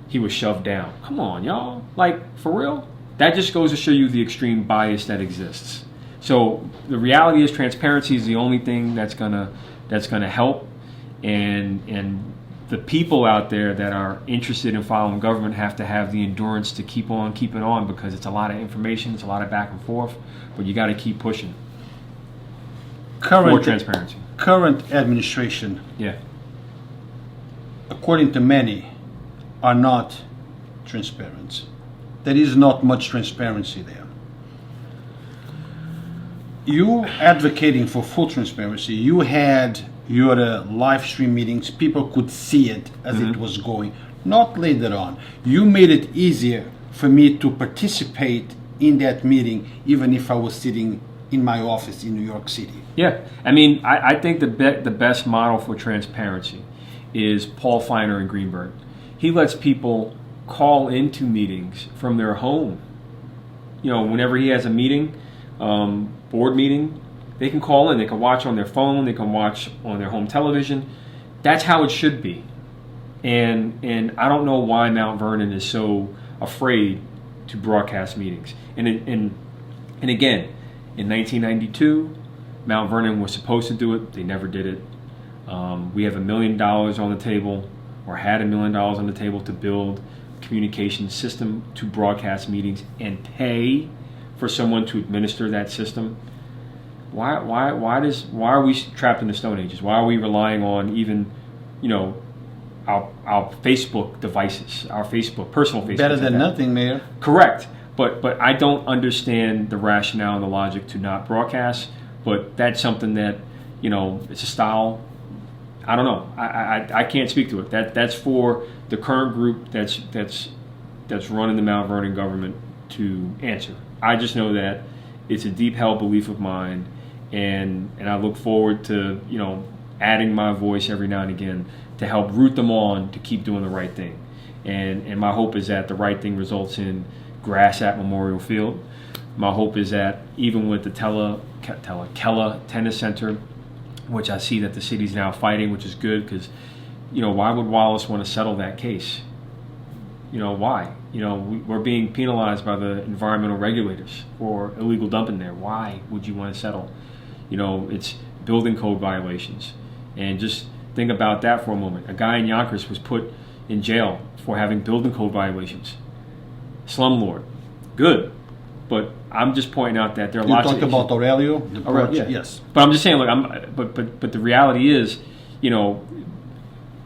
he was shoved down. Come on, y'all. Like, for real? That just goes to show you the extreme bias that exists. So the reality is transparency is the only thing that's gonna help, and the people out there that are interested in following government have to have the endurance to keep on keeping on, because it's a lot of information, it's a lot of back and forth, but you got to keep pushing for transparency. Current administration, yeah, according to many, are not transparent. There is not much transparency there. You advocating for full transparency, you had your live stream meetings, people could see it as it was going, not later on. You made it easier for me to participate in that meeting, even if I was sitting in my office in New York City. Yeah, I mean, I think the best model for transparency is Paul Feiner in Greenberg. He lets people call into meetings from their home. You know, whenever he has a meeting, board meeting, they can call in, they can watch on their phone, they can watch on their home television. That's how it should be. And I don't know why Mount Vernon is so afraid to broadcast meetings. And again, in 1992, Mount Vernon was supposed to do it. They never did it. We have $1 million on the table, or had $1 million on the table, to build a communication system to broadcast meetings and pay for someone to administer that system. Why are we trapped in the Stone Ages? Why are we relying on even, you know, our Facebook devices, our personal Facebook? Better than nothing, Mayor. Correct. But I don't understand the rationale and the logic to not broadcast. But that's something that, you know, it's a style. I don't know. I can't speak to it. That's for the current group that's running the Mount Vernon government to answer. I just know that it's a deep held belief of mine, and I look forward to, you know, adding my voice every now and again to help root them on to keep doing the right thing. And my hope is that the right thing results in grass at Memorial Field. My hope is that even with the Kella Tennis Center, which I see that the city's now fighting, which is good, because, you know, why would Wallace want to settle that case? You know, why? You know, we're being penalized by the environmental regulators for illegal dumping there. Why would you want to settle? You know, it's building code violations. And just think about that for a moment. A guy in Yonkers was put in jail for having building code violations. Slumlord. Good. But I'm just pointing out that there are lots of issues. You talked about Aurelio? Yeah. Yes. But I'm just saying, look, but the reality is, you know,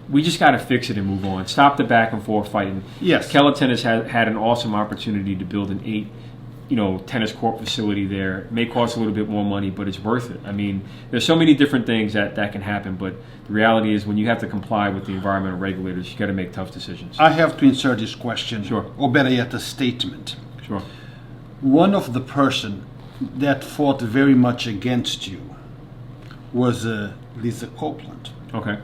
we just got to fix it and move on. Stop the back and forth fighting. Yes. Kella Tennis had an awesome opportunity to build an 8, you know, tennis court facility there. It may cost a little bit more money, but it's worth it. I mean, there's so many different things that can happen, but the reality is when you have to comply with the environmental regulators, you got to make tough decisions. I have to insert this question. Sure. Or better yet, a statement. Sure. One of the person that fought very much against you was Lisa Copeland. Okay.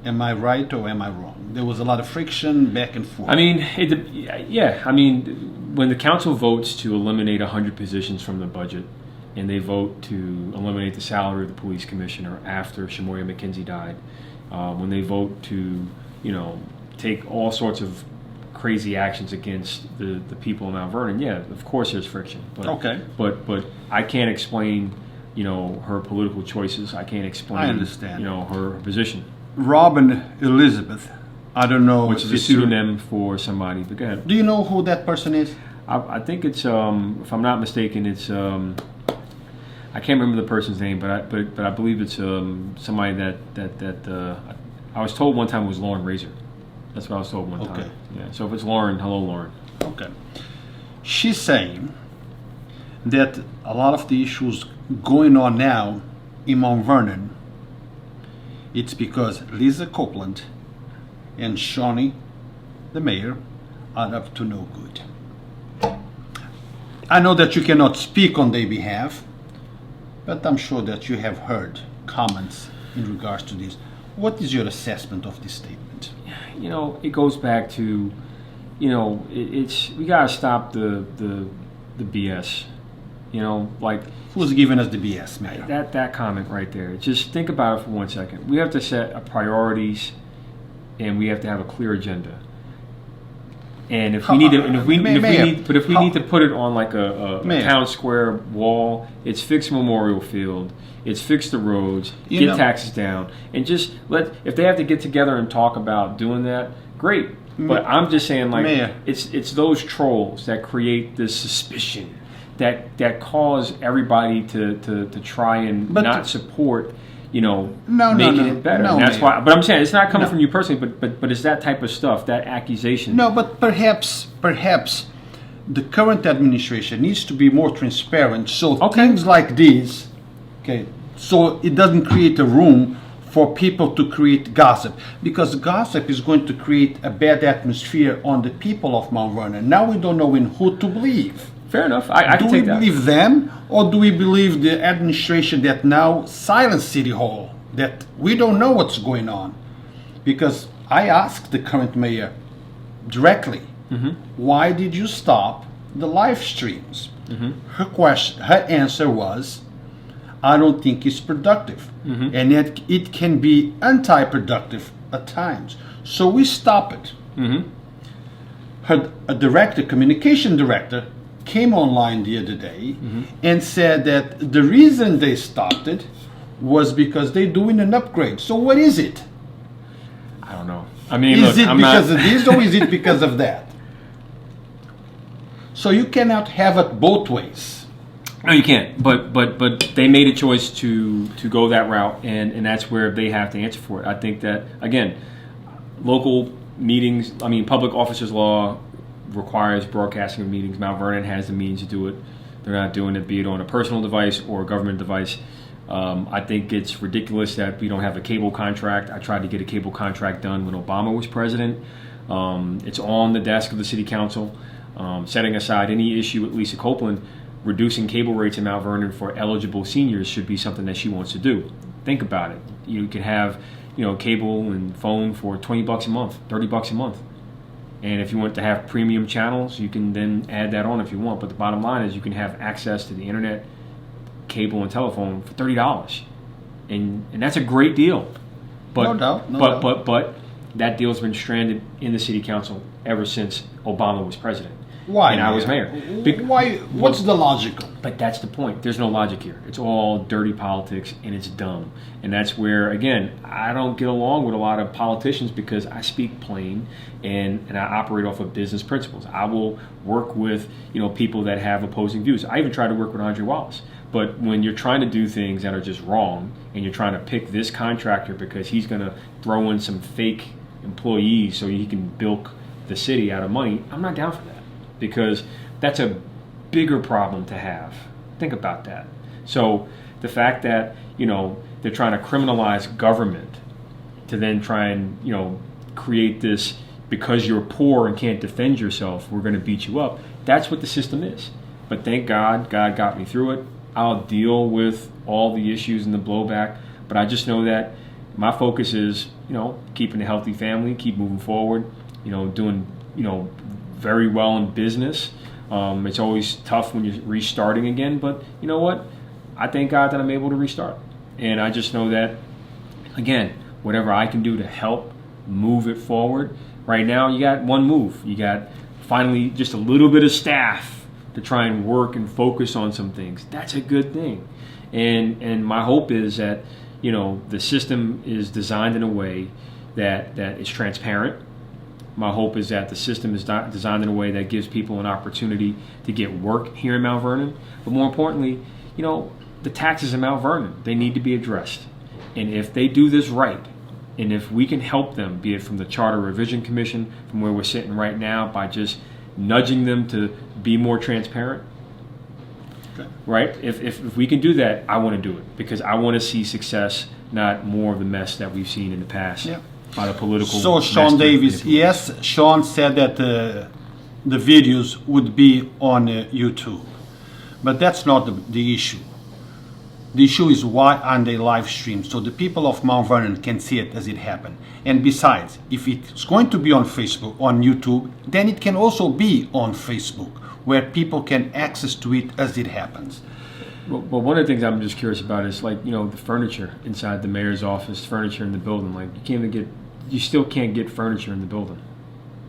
Am I right or am I wrong? There was a lot of friction back and forth. I mean, yeah. I mean, when the council votes to eliminate 100 positions from the budget, and they vote to eliminate the salary of the police commissioner after Shamoya McKenzie died, when they vote to, you know, take all sorts of crazy actions against the people in Mount Vernon, yeah, of course there's friction. But, okay. But I can't explain, you know, her political choices. I can't explain, I understand, you know, her position. Robin Elizabeth, I don't know. Which is a pseudonym for somebody, but go ahead. Do you know who that person is? I think it's, if I'm not mistaken, it's, I can't remember the person's name, but I believe it's somebody that I was told one time was Lauren Razor. That's what I was told one time. Yeah. So if it's Lauren, hello Lauren. Okay. She's saying that a lot of the issues going on now in Mount Vernon, it's because Lisa Copeland and Shawnee, the mayor, are up to no good. I know that you cannot speak on their behalf, but I'm sure that you have heard comments in regards to this. What is your assessment of this statement? You know, it goes back to, you know, it's we gotta stop the BS. You know, like Who's giving us the BS, Mayor? that comment right there. Just think about it for 1 second. We have to set priorities, and we have to have a clear agenda. And if we need to, if we need to put it on like a town square wall, it's fix Memorial Field, it's fix the roads, get taxes down, and just if they have to get together and talk about doing that, great. But I'm just saying, like, it's those trolls that create this suspicion that cause everybody to try and not support. You know, making it better. And that's why. But I'm saying it's not coming from you personally. But it's that type of stuff, that accusation. No, but perhaps the current administration needs to be more transparent. So things like these, so it doesn't create a room for people to create gossip, because gossip is going to create a bad atmosphere on the people of Mount Vernon. Now we don't know in who to believe. Fair enough. I can take that. Do we believe them, or do we believe the administration that now silenced City Hall, that we don't know what's going on? Because I asked the current mayor directly, why did you stop the live streams? Her answer was, I don't think it's productive, and that it can be anti-productive at times. So we stop it. Her communication director, came online the other day and said that the reason they stopped it was because they're doing an upgrade. So what is it? I don't know. I mean, is it because of this, or is it because of that? So you cannot have it both ways. No, you can't. But they made a choice to go that route, and that's where they have to answer for it. I think that, again, local meetings, I mean, public officers law requires broadcasting of meetings. Mount Vernon has the means to do it. They're not doing it, be it on a personal device or a government device. I think it's ridiculous that we don't have a cable contract. I tried to get a cable contract done when Obama was president. It's on the desk of the city council. Setting aside any issue with Lisa Copeland, reducing cable rates in Mount Vernon for eligible seniors should be something that she wants to do. Think about it. You could have, cable and phone for $20 a month, $30 a month. And if you want to have premium channels, you can then add that on if you want. But the bottom line is you can have access to the internet, cable, and telephone for $30. And that's a great deal. But, no doubt. But that deal's been stranded in the city council ever since Obama was president. Why? And I was mayor. Why? What's the logical? But that's the point. There's no logic here. It's all dirty politics, and it's dumb. And that's where, again, I don't get along with a lot of politicians because I speak plain and I operate off of business principles. I will work with people that have opposing views. I even try to work with Andre Wallace. But when you're trying to do things that are just wrong, and you're trying to pick this contractor because he's going to throw in some fake employees so he can bilk the city out of money, I'm not down for that. Because that's a bigger problem to have. Think about that. So the fact that, they're trying to criminalize government to then try and, create this, because you're poor and can't defend yourself, we're going to beat you up. That's what the system is. But thank God got me through it. I'll deal with all the issues and the blowback. But I just know that my focus is, keeping a healthy family, keep moving forward, doing, very well in business. It's always tough when you're restarting again, but you know what? I thank God that I'm able to restart. And I just know that, again, whatever I can do to help move it forward. Right now, you got one move. You got finally just a little bit of staff to try and work and focus on some things. That's a good thing. And my hope is that, the system is designed in a way that is transparent. My hope is that the system is designed in a way that gives people an opportunity to get work here in Mount Vernon. But more importantly, the taxes in Mount Vernon, they need to be addressed. And if they do this right, and if we can help them, be it from the Charter Revision Commission, from where we're sitting right now, by just nudging them to be more transparent, right? If we can do that, I want to do it. Because I want to see success, not more of the mess that we've seen in the past. Yeah. By the political. So Sean Davis, yes, Sean said that the videos would be on YouTube. But that's not the issue. The issue is why aren't they live streamed, so the people of Mount Vernon can see it as it happened. And besides, if it's going to be on Facebook, on YouTube, then it can also be on Facebook, where people can access to it as it happens. Well, one of the things I'm just curious about is, like, you know, the furniture inside the mayor's office, furniture in the building. Like, you still can't get furniture in the building.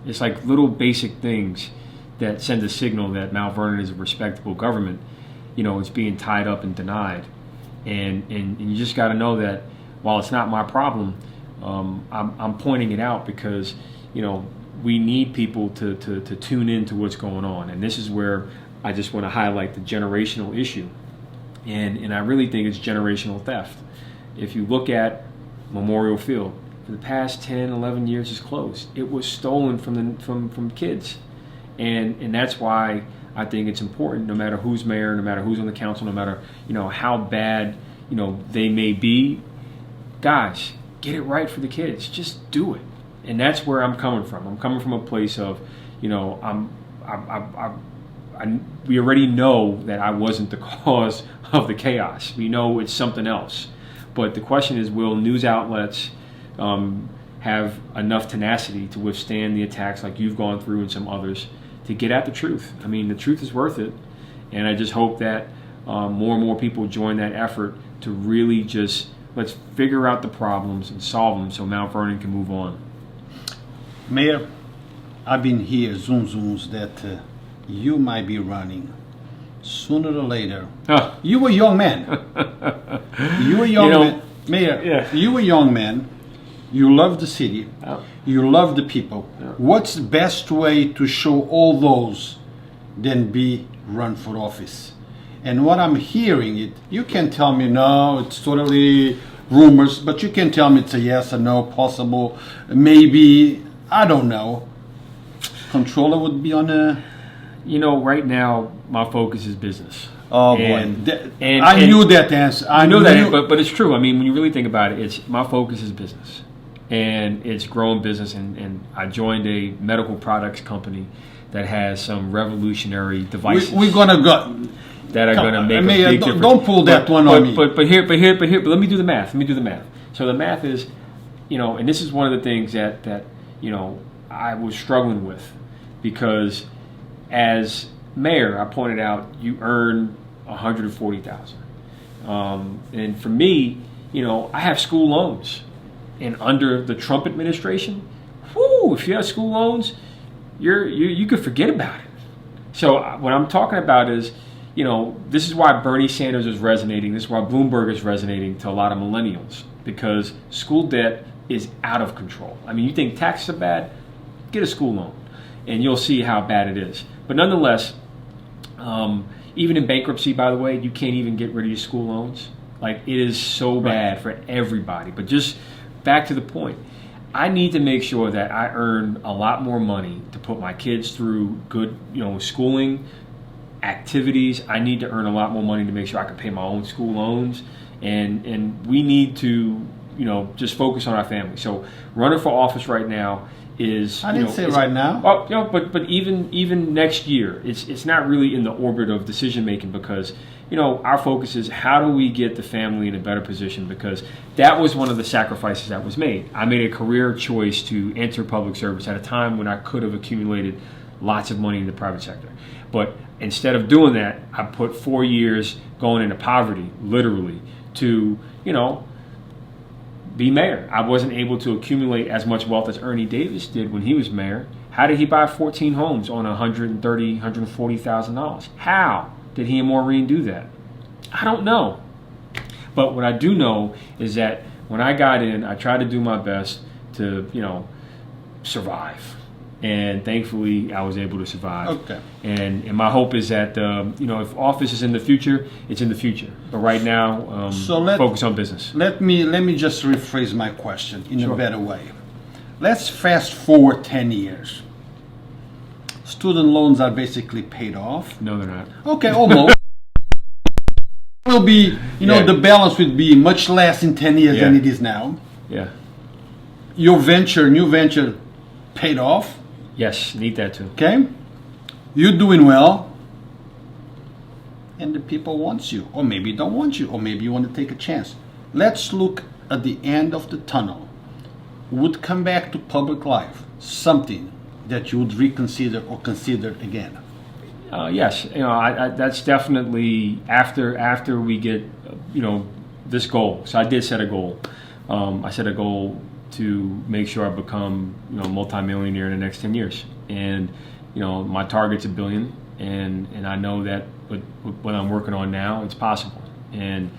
It's like little basic things that send a signal that Mount Vernon is a respectable government. You know, it's being tied up and denied. And you just got to know that while it's not my problem, I'm pointing it out because, you know, we need people to tune into what's going on. And this is where I just want to highlight the generational issue. And I really think it's generational theft. If you look at Memorial Field, for the past 10, 11 years it's closed. It was stolen from kids. And that's why I think it's important, no matter who's mayor, no matter who's on the council, no matter, you know, how bad, you know, they may be, guys, get it right for the kids. Just do it. And that's where I'm coming from. I'm coming from a place of, you know, we already know that I wasn't the cause of the chaos. We know it's something else. But the question is, will news outlets have enough tenacity to withstand the attacks like you've gone through and some others, to get at the truth? I mean, the truth is worth it, and I just hope that more and more people join that effort to really just, let's figure out the problems and solve them so Mount Vernon can move on. Mayor, I've been here, zooms, that you might be running sooner or later. Huh. You a young man. You a young man. Mayor, yeah. You a young man. You love the city. Oh. You love the people. Yeah. What's the best way to show all those than be run for office? And what I'm hearing, you can tell me no, it's totally rumors, but you can tell me it's a yes or no, possible, maybe, I don't know. Controller would be on a... You know, right now my focus is business. Oh boy, I knew that answer. I know that, but it's true. I mean, when you really think about it, it's my focus is business. And it's growing business, and I joined a medical products company that has some revolutionary devices. We're gonna go that are going to make a big difference. Don't pull that one on me. But let me do the math. So the math is, you know, and this is one of the things that you know I was struggling with, because as mayor, I pointed out you earn $140,000, and for me, you know, I have school loans. And under the Trump administration, if you have school loans, you could forget about it. So what I'm talking about is, you know, this is why Bernie Sanders is resonating. This is why Bloomberg is resonating to a lot of millennials, because school debt is out of control. I mean, you think taxes are bad? Get a school loan, and you'll see how bad it is. But nonetheless, even in bankruptcy, by the way, you can't even get rid of your school loans. Like, it is so bad for everybody. But just back to the point, I need to make sure that I earn a lot more money to put my kids through good, you know, schooling, activities. I need to earn a lot more money to make sure I can pay my own school loans, and we need to, you know, just focus on our family. So running for office right now is, I didn't say right now. Well, you know, but even next year, it's not really in the orbit of decision making, because, you know, our focus is how do we get the family in a better position, because that was one of the sacrifices that was made. I made a career choice to enter public service at a time when I could have accumulated lots of money in the private sector. But instead of doing that, I put 4 years going into poverty, literally, to, you know, be mayor. I wasn't able to accumulate as much wealth as Ernie Davis did when he was mayor. How did he buy 14 homes on $130,000, $140,000? How did he and Maureen do that? I don't know. But what I do know is that when I got in, I tried to do my best to, you know, survive. And thankfully, I was able to survive. Okay. And my hope is that, you know, if office is in the future, it's in the future. But right now, focus on business. Let me just rephrase my question in a better way. Let's fast forward 10 years. Student loans are basically paid off. No, they're not. Okay, almost. Will be, you know, the balance would be much less in 10 years than it is now. Yeah. Your new venture, paid off. Yes, need that too. Okay. you're doing well, and the people want you, or maybe don't want you, or maybe you want to take a chance. Let's look at the end of the tunnel. Would come back to public life something that you would reconsider or consider again? Yes, that's definitely after we get this goal. So I did set a goal. I set a goal to make sure I become multimillionaire in the next 10 years, and my target's $1 billion, and I know that with what I'm working on now, it's possible. And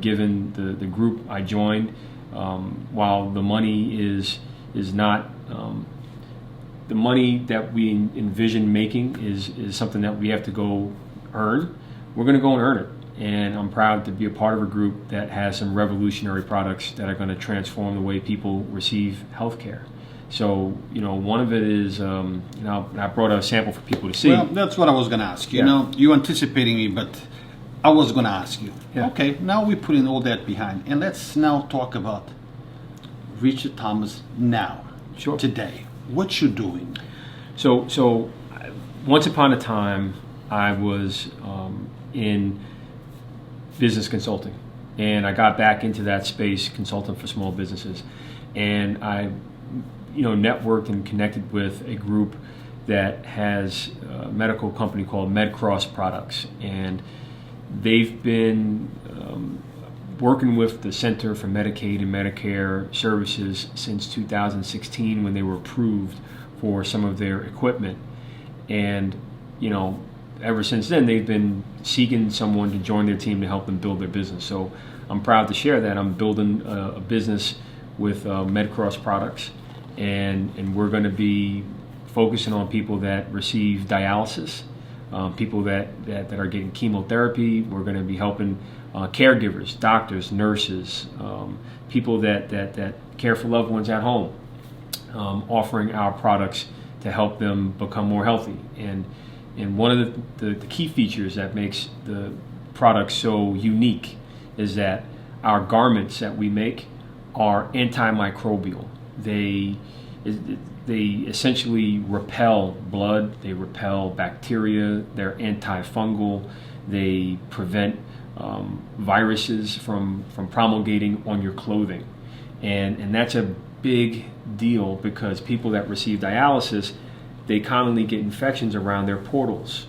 given the group I joined, while the money is not the money that we envision making is something that we have to go earn. We're going to go and earn it, and I'm proud to be a part of a group that has some revolutionary products that are going to transform the way people receive healthcare. So one of it is I brought a sample for people to see. Well, that's what I was going to ask you. Yeah. You're anticipating me, but I was going to ask you. Yeah. Okay, now we're putting all that behind, and let's now talk about Richard Thomas now, Sure. today. What you're doing? So once upon a time, I was in business consulting, and I got back into that space, consulting for small businesses, and I networked and connected with a group that has a medical company called MedCross Products, and they've been working with the Center for Medicaid and Medicare Services since 2016, when they were approved for some of their equipment. And ever since then, they've been seeking someone to join their team to help them build their business. So I'm proud to share that I'm building a business with MedCross Products, and we're going to be focusing on people that receive dialysis, people that are getting chemotherapy. We're going to be helping caregivers, doctors, nurses, people that care for loved ones at home, offering our products to help them become more healthy. And one of the key features that makes the product so unique is that our garments that we make are antimicrobial. They essentially repel blood, they repel bacteria, they're antifungal, they prevent viruses from promulgating on your clothing. And that's a big deal, because people that receive dialysis, they commonly get infections around their portals.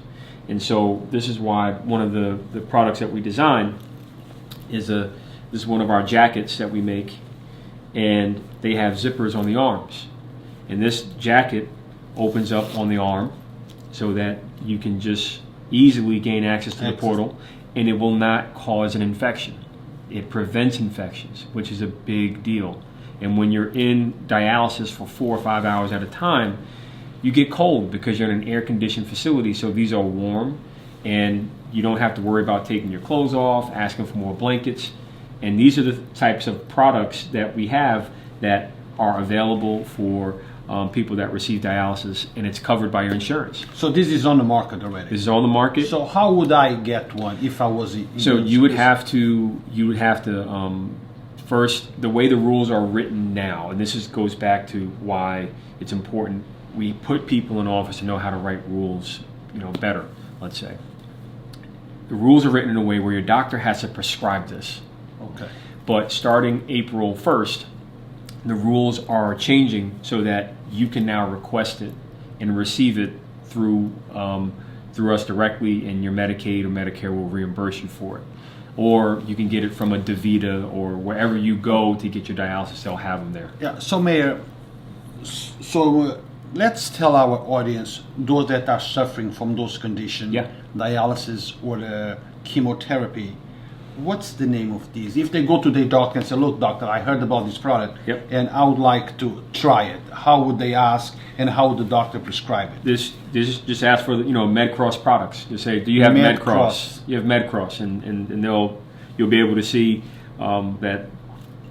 And so this is why one of the products that we design is this is one of our jackets that we make, and they have zippers on the arms. And this jacket opens up on the arm so that you can just easily gain access to the portal, and it will not cause an infection. It prevents infections, which is a big deal. And when you're in dialysis for 4 or 5 hours at a time, you get cold because you're in an air-conditioned facility. So these are warm, and you don't have to worry about taking your clothes off, asking for more blankets. And these are the types of products that we have that are available for people that receive dialysis, and it's covered by your insurance. So this is on the market already? This is on the market. So how would I get one if I was in So you would have to first, the way the rules are written now, and this goes back to why it's important, we put people in office to know how to write rules better, let's say. The rules are written in a way where your doctor has to prescribe this. Okay. But starting April 1st, the rules are changing so that you can now request it and receive it through us directly, and your Medicaid or Medicare will reimburse you for it. Or you can get it from a DaVita, or wherever you go to get your dialysis, they'll have them there. Yeah. So Mayor, let's tell our audience, those that are suffering from those conditions, dialysis or chemotherapy, what's the name of these? If they go to their doctor and say, look, doctor, I heard about this product, and I would like to try it, how would they ask, and how would the doctor prescribe it? This just ask for MedCross products. Just say, do you have MedCross? You have MedCross, and you'll be able to see that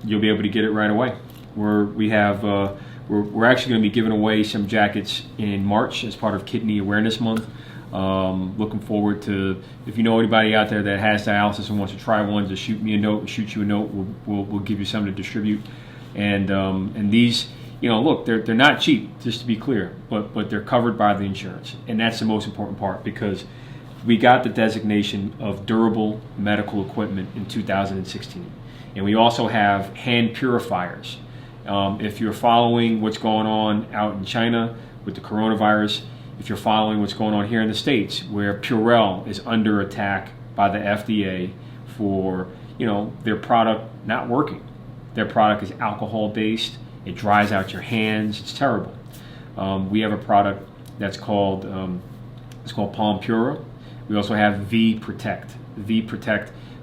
you'll be able to get it right away. We're actually going to be giving away some jackets in March as part of Kidney Awareness Month. Looking forward to, if you know anybody out there that has dialysis and wants to try one, just shoot me a note, shoot you a note. We'll give you some to distribute. And these, look, they're not cheap, just to be clear, but they're covered by the insurance, and that's the most important part, because we got the designation of durable medical equipment in 2016, and we also have hand purifiers. If you're following what's going on out in China with the coronavirus, if you're following what's going on here in the States, where Purell is under attack by the FDA for their product not working. Their product is alcohol based. It dries out your hands. It's terrible. We have a product that's called Palm Pura. We also have V Protect,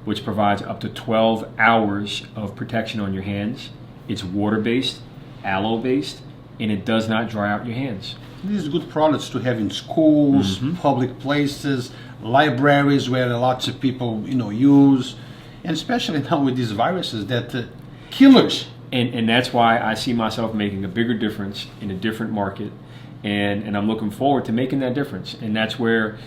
which provides up to 12 hours of protection on your hands. It's water based, aloe based, and it does not dry out your hands. These are good products to have in schools, public places, libraries where lots of people use, and especially now with these viruses that killers. And that's why I see myself making a bigger difference in a different market, and I'm looking forward to making that difference. And that's where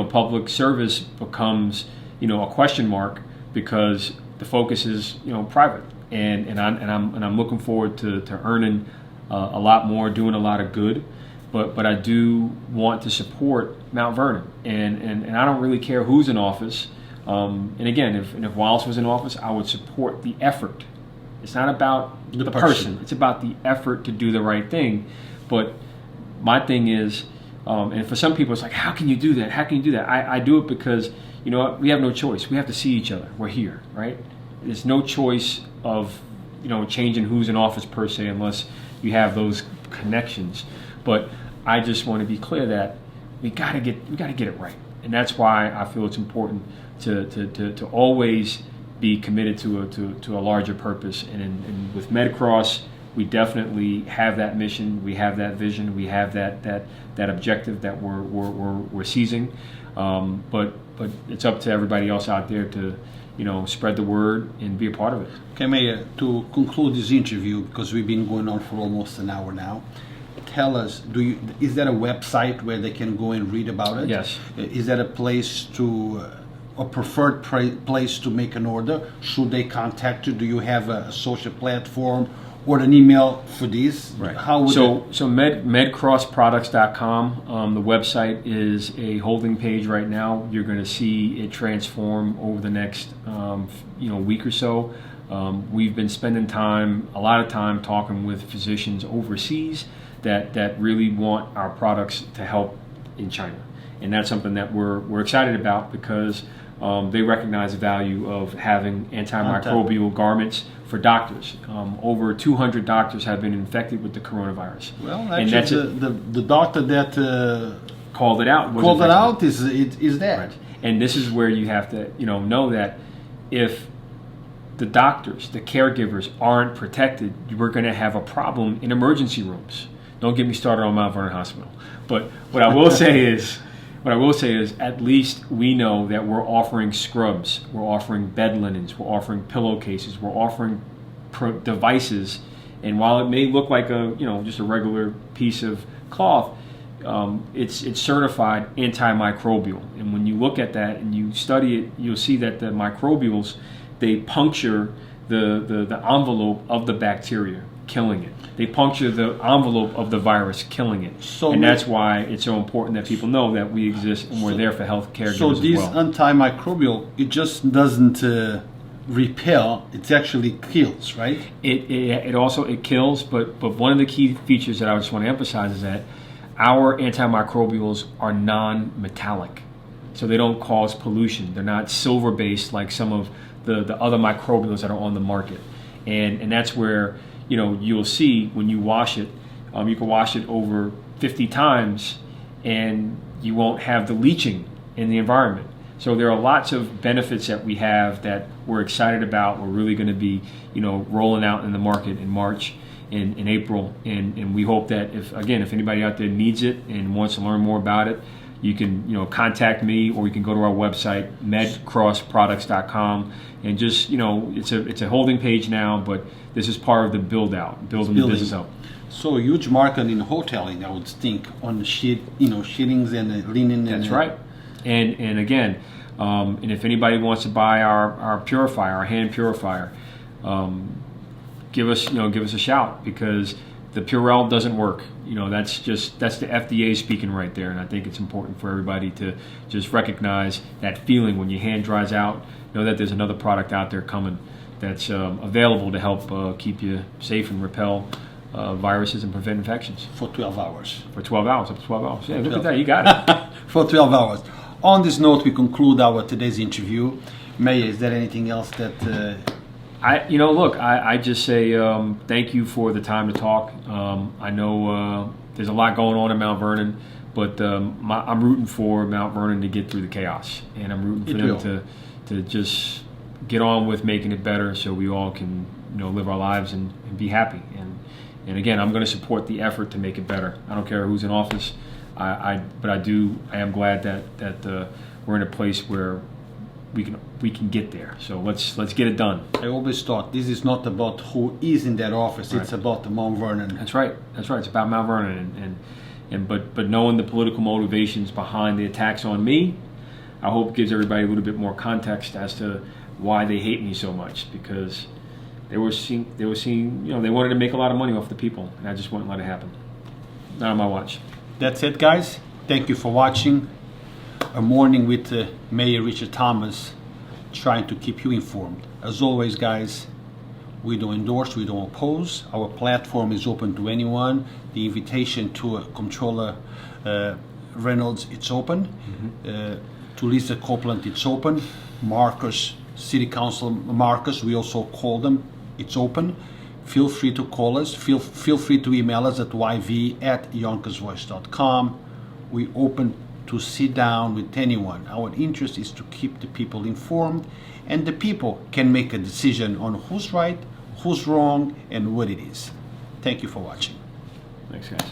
public service becomes a question mark, because the focus is private, and I'm looking forward to earning a lot more, doing a lot of good. But I do want to support Mt Vernon, and I don't really care who's in office. And again, if Wallace was in office, I would support the effort. It's not about the person. It's about the effort to do the right thing. But my thing is, and for some people, it's like, how can you do that? How can you do that? I do it because, we have no choice. We have to see each other. We're here, right? There's no choice of, changing who's in office per se, unless you have those connections. But I just want to be clear that we gotta get it right, and that's why I feel it's important to always be committed to a larger purpose. And with MedCross, we definitely have that mission, we have that vision, we have that objective that we're seizing. But it's up to everybody else out there to spread the word and be a part of it. Okay, Mayor, to conclude this interview, because we've been going on for almost an hour now, tell us, is there a website where they can go and read about it? Yes. Is that a place a preferred place to make an order? Should they contact you? Do you have a social platform or an email for this? Right. How would medcrossproducts.com. The website is a holding page right now. You're going to see it transform over the next week or so. We've been spending a lot of time talking with physicians overseas that really want our products to help in China, and that's something that we're excited about, because they recognize the value of having antimicrobial garments for doctors. Over 200 doctors have been infected with the coronavirus. Well, actually, and that's the doctor that called it out is that. Right. And this is where you have to know that if the doctors, the caregivers aren't protected, we're going to have a problem in emergency rooms. Don't get me started on Mt Vernon Hospital. But what I will say is, at least we know that we're offering scrubs, we're offering bed linens, we're offering pillowcases, we're offering devices, and while it may look like just a regular piece of cloth, it's certified antimicrobial. And when you look at that and you study it, you'll see that the microbials, they puncture the envelope of the bacteria, killing it. They puncture the envelope of the virus, killing it. And that's why it's so important that people know that we exist and we're there for health caregivers as well. So this antimicrobial, it just doesn't repel, it actually kills, right? It also kills, but one of the key features that I just want to emphasize is that our antimicrobials are non-metallic. So they don't cause pollution. They're not silver-based like some of the other microbials that are on the market. And that's where you'll see when you wash it, you can wash it over 50 times and you won't have the leaching in the environment. So there are lots of benefits that we have that we're excited about. We're really going to be, rolling out in the market in March and in April. And we hope that if anybody out there needs it and wants to learn more about it, you can, contact me, or you can go to our website, medcrossproducts.com, and just, it's a holding page now, but this is part of the building the business out. So a huge market in hoteling, I would think, on the sheetings and linen. That's right. And again, and if anybody wants to buy our purifier, our hand purifier, give us a shout, because the Purell doesn't work. That's the FDA speaking right there, and I think it's important for everybody to just recognize that feeling when your hand dries out. Know that there's another product out there coming that's available to help keep you safe and repel viruses and prevent infections. For 12 hours. For 12 hours, up to 12 hours. Yeah, look at that, you got it. For 12 hours. On this note, we conclude our today's interview. Mayor, is there anything else that... I just say thank you for the time to talk. I know there's a lot going on in Mount Vernon, but I'm rooting for Mount Vernon to get through the chaos, and I'm rooting for them to just get on with making it better, so we all can live our lives and be happy. And again, I'm going to support the effort to make it better. I don't care who's in office, but I am glad that we're in a place where we can get there. So let's get it done. I always thought this is not about who is in that office. Right. It's about the Mount Vernon. That's right. It's about Mount Vernon, but knowing the political motivations behind the attacks on me, I hope gives everybody a little bit more context as to why they hate me so much, because they wanted to make a lot of money off the people, and I just wouldn't let it happen. Not on my watch. That's it, guys. Thank you for watching. A morning with Mayor Richard Thomas, trying to keep you informed. As always, guys, we don't endorse, we don't oppose. Our platform is open to anyone. The invitation to Comptroller Reynolds, it's open. To Lisa Copeland, it's open. Marcus, City Council Marcus, we also call them, it's open. Feel free to call us. Feel free to email us at yv@yonkersvoice.com. We open to sit down with anyone. Our interest is to keep the people informed, and the people can make a decision on who's right, who's wrong, and what it is. Thank you for watching. Thanks, guys.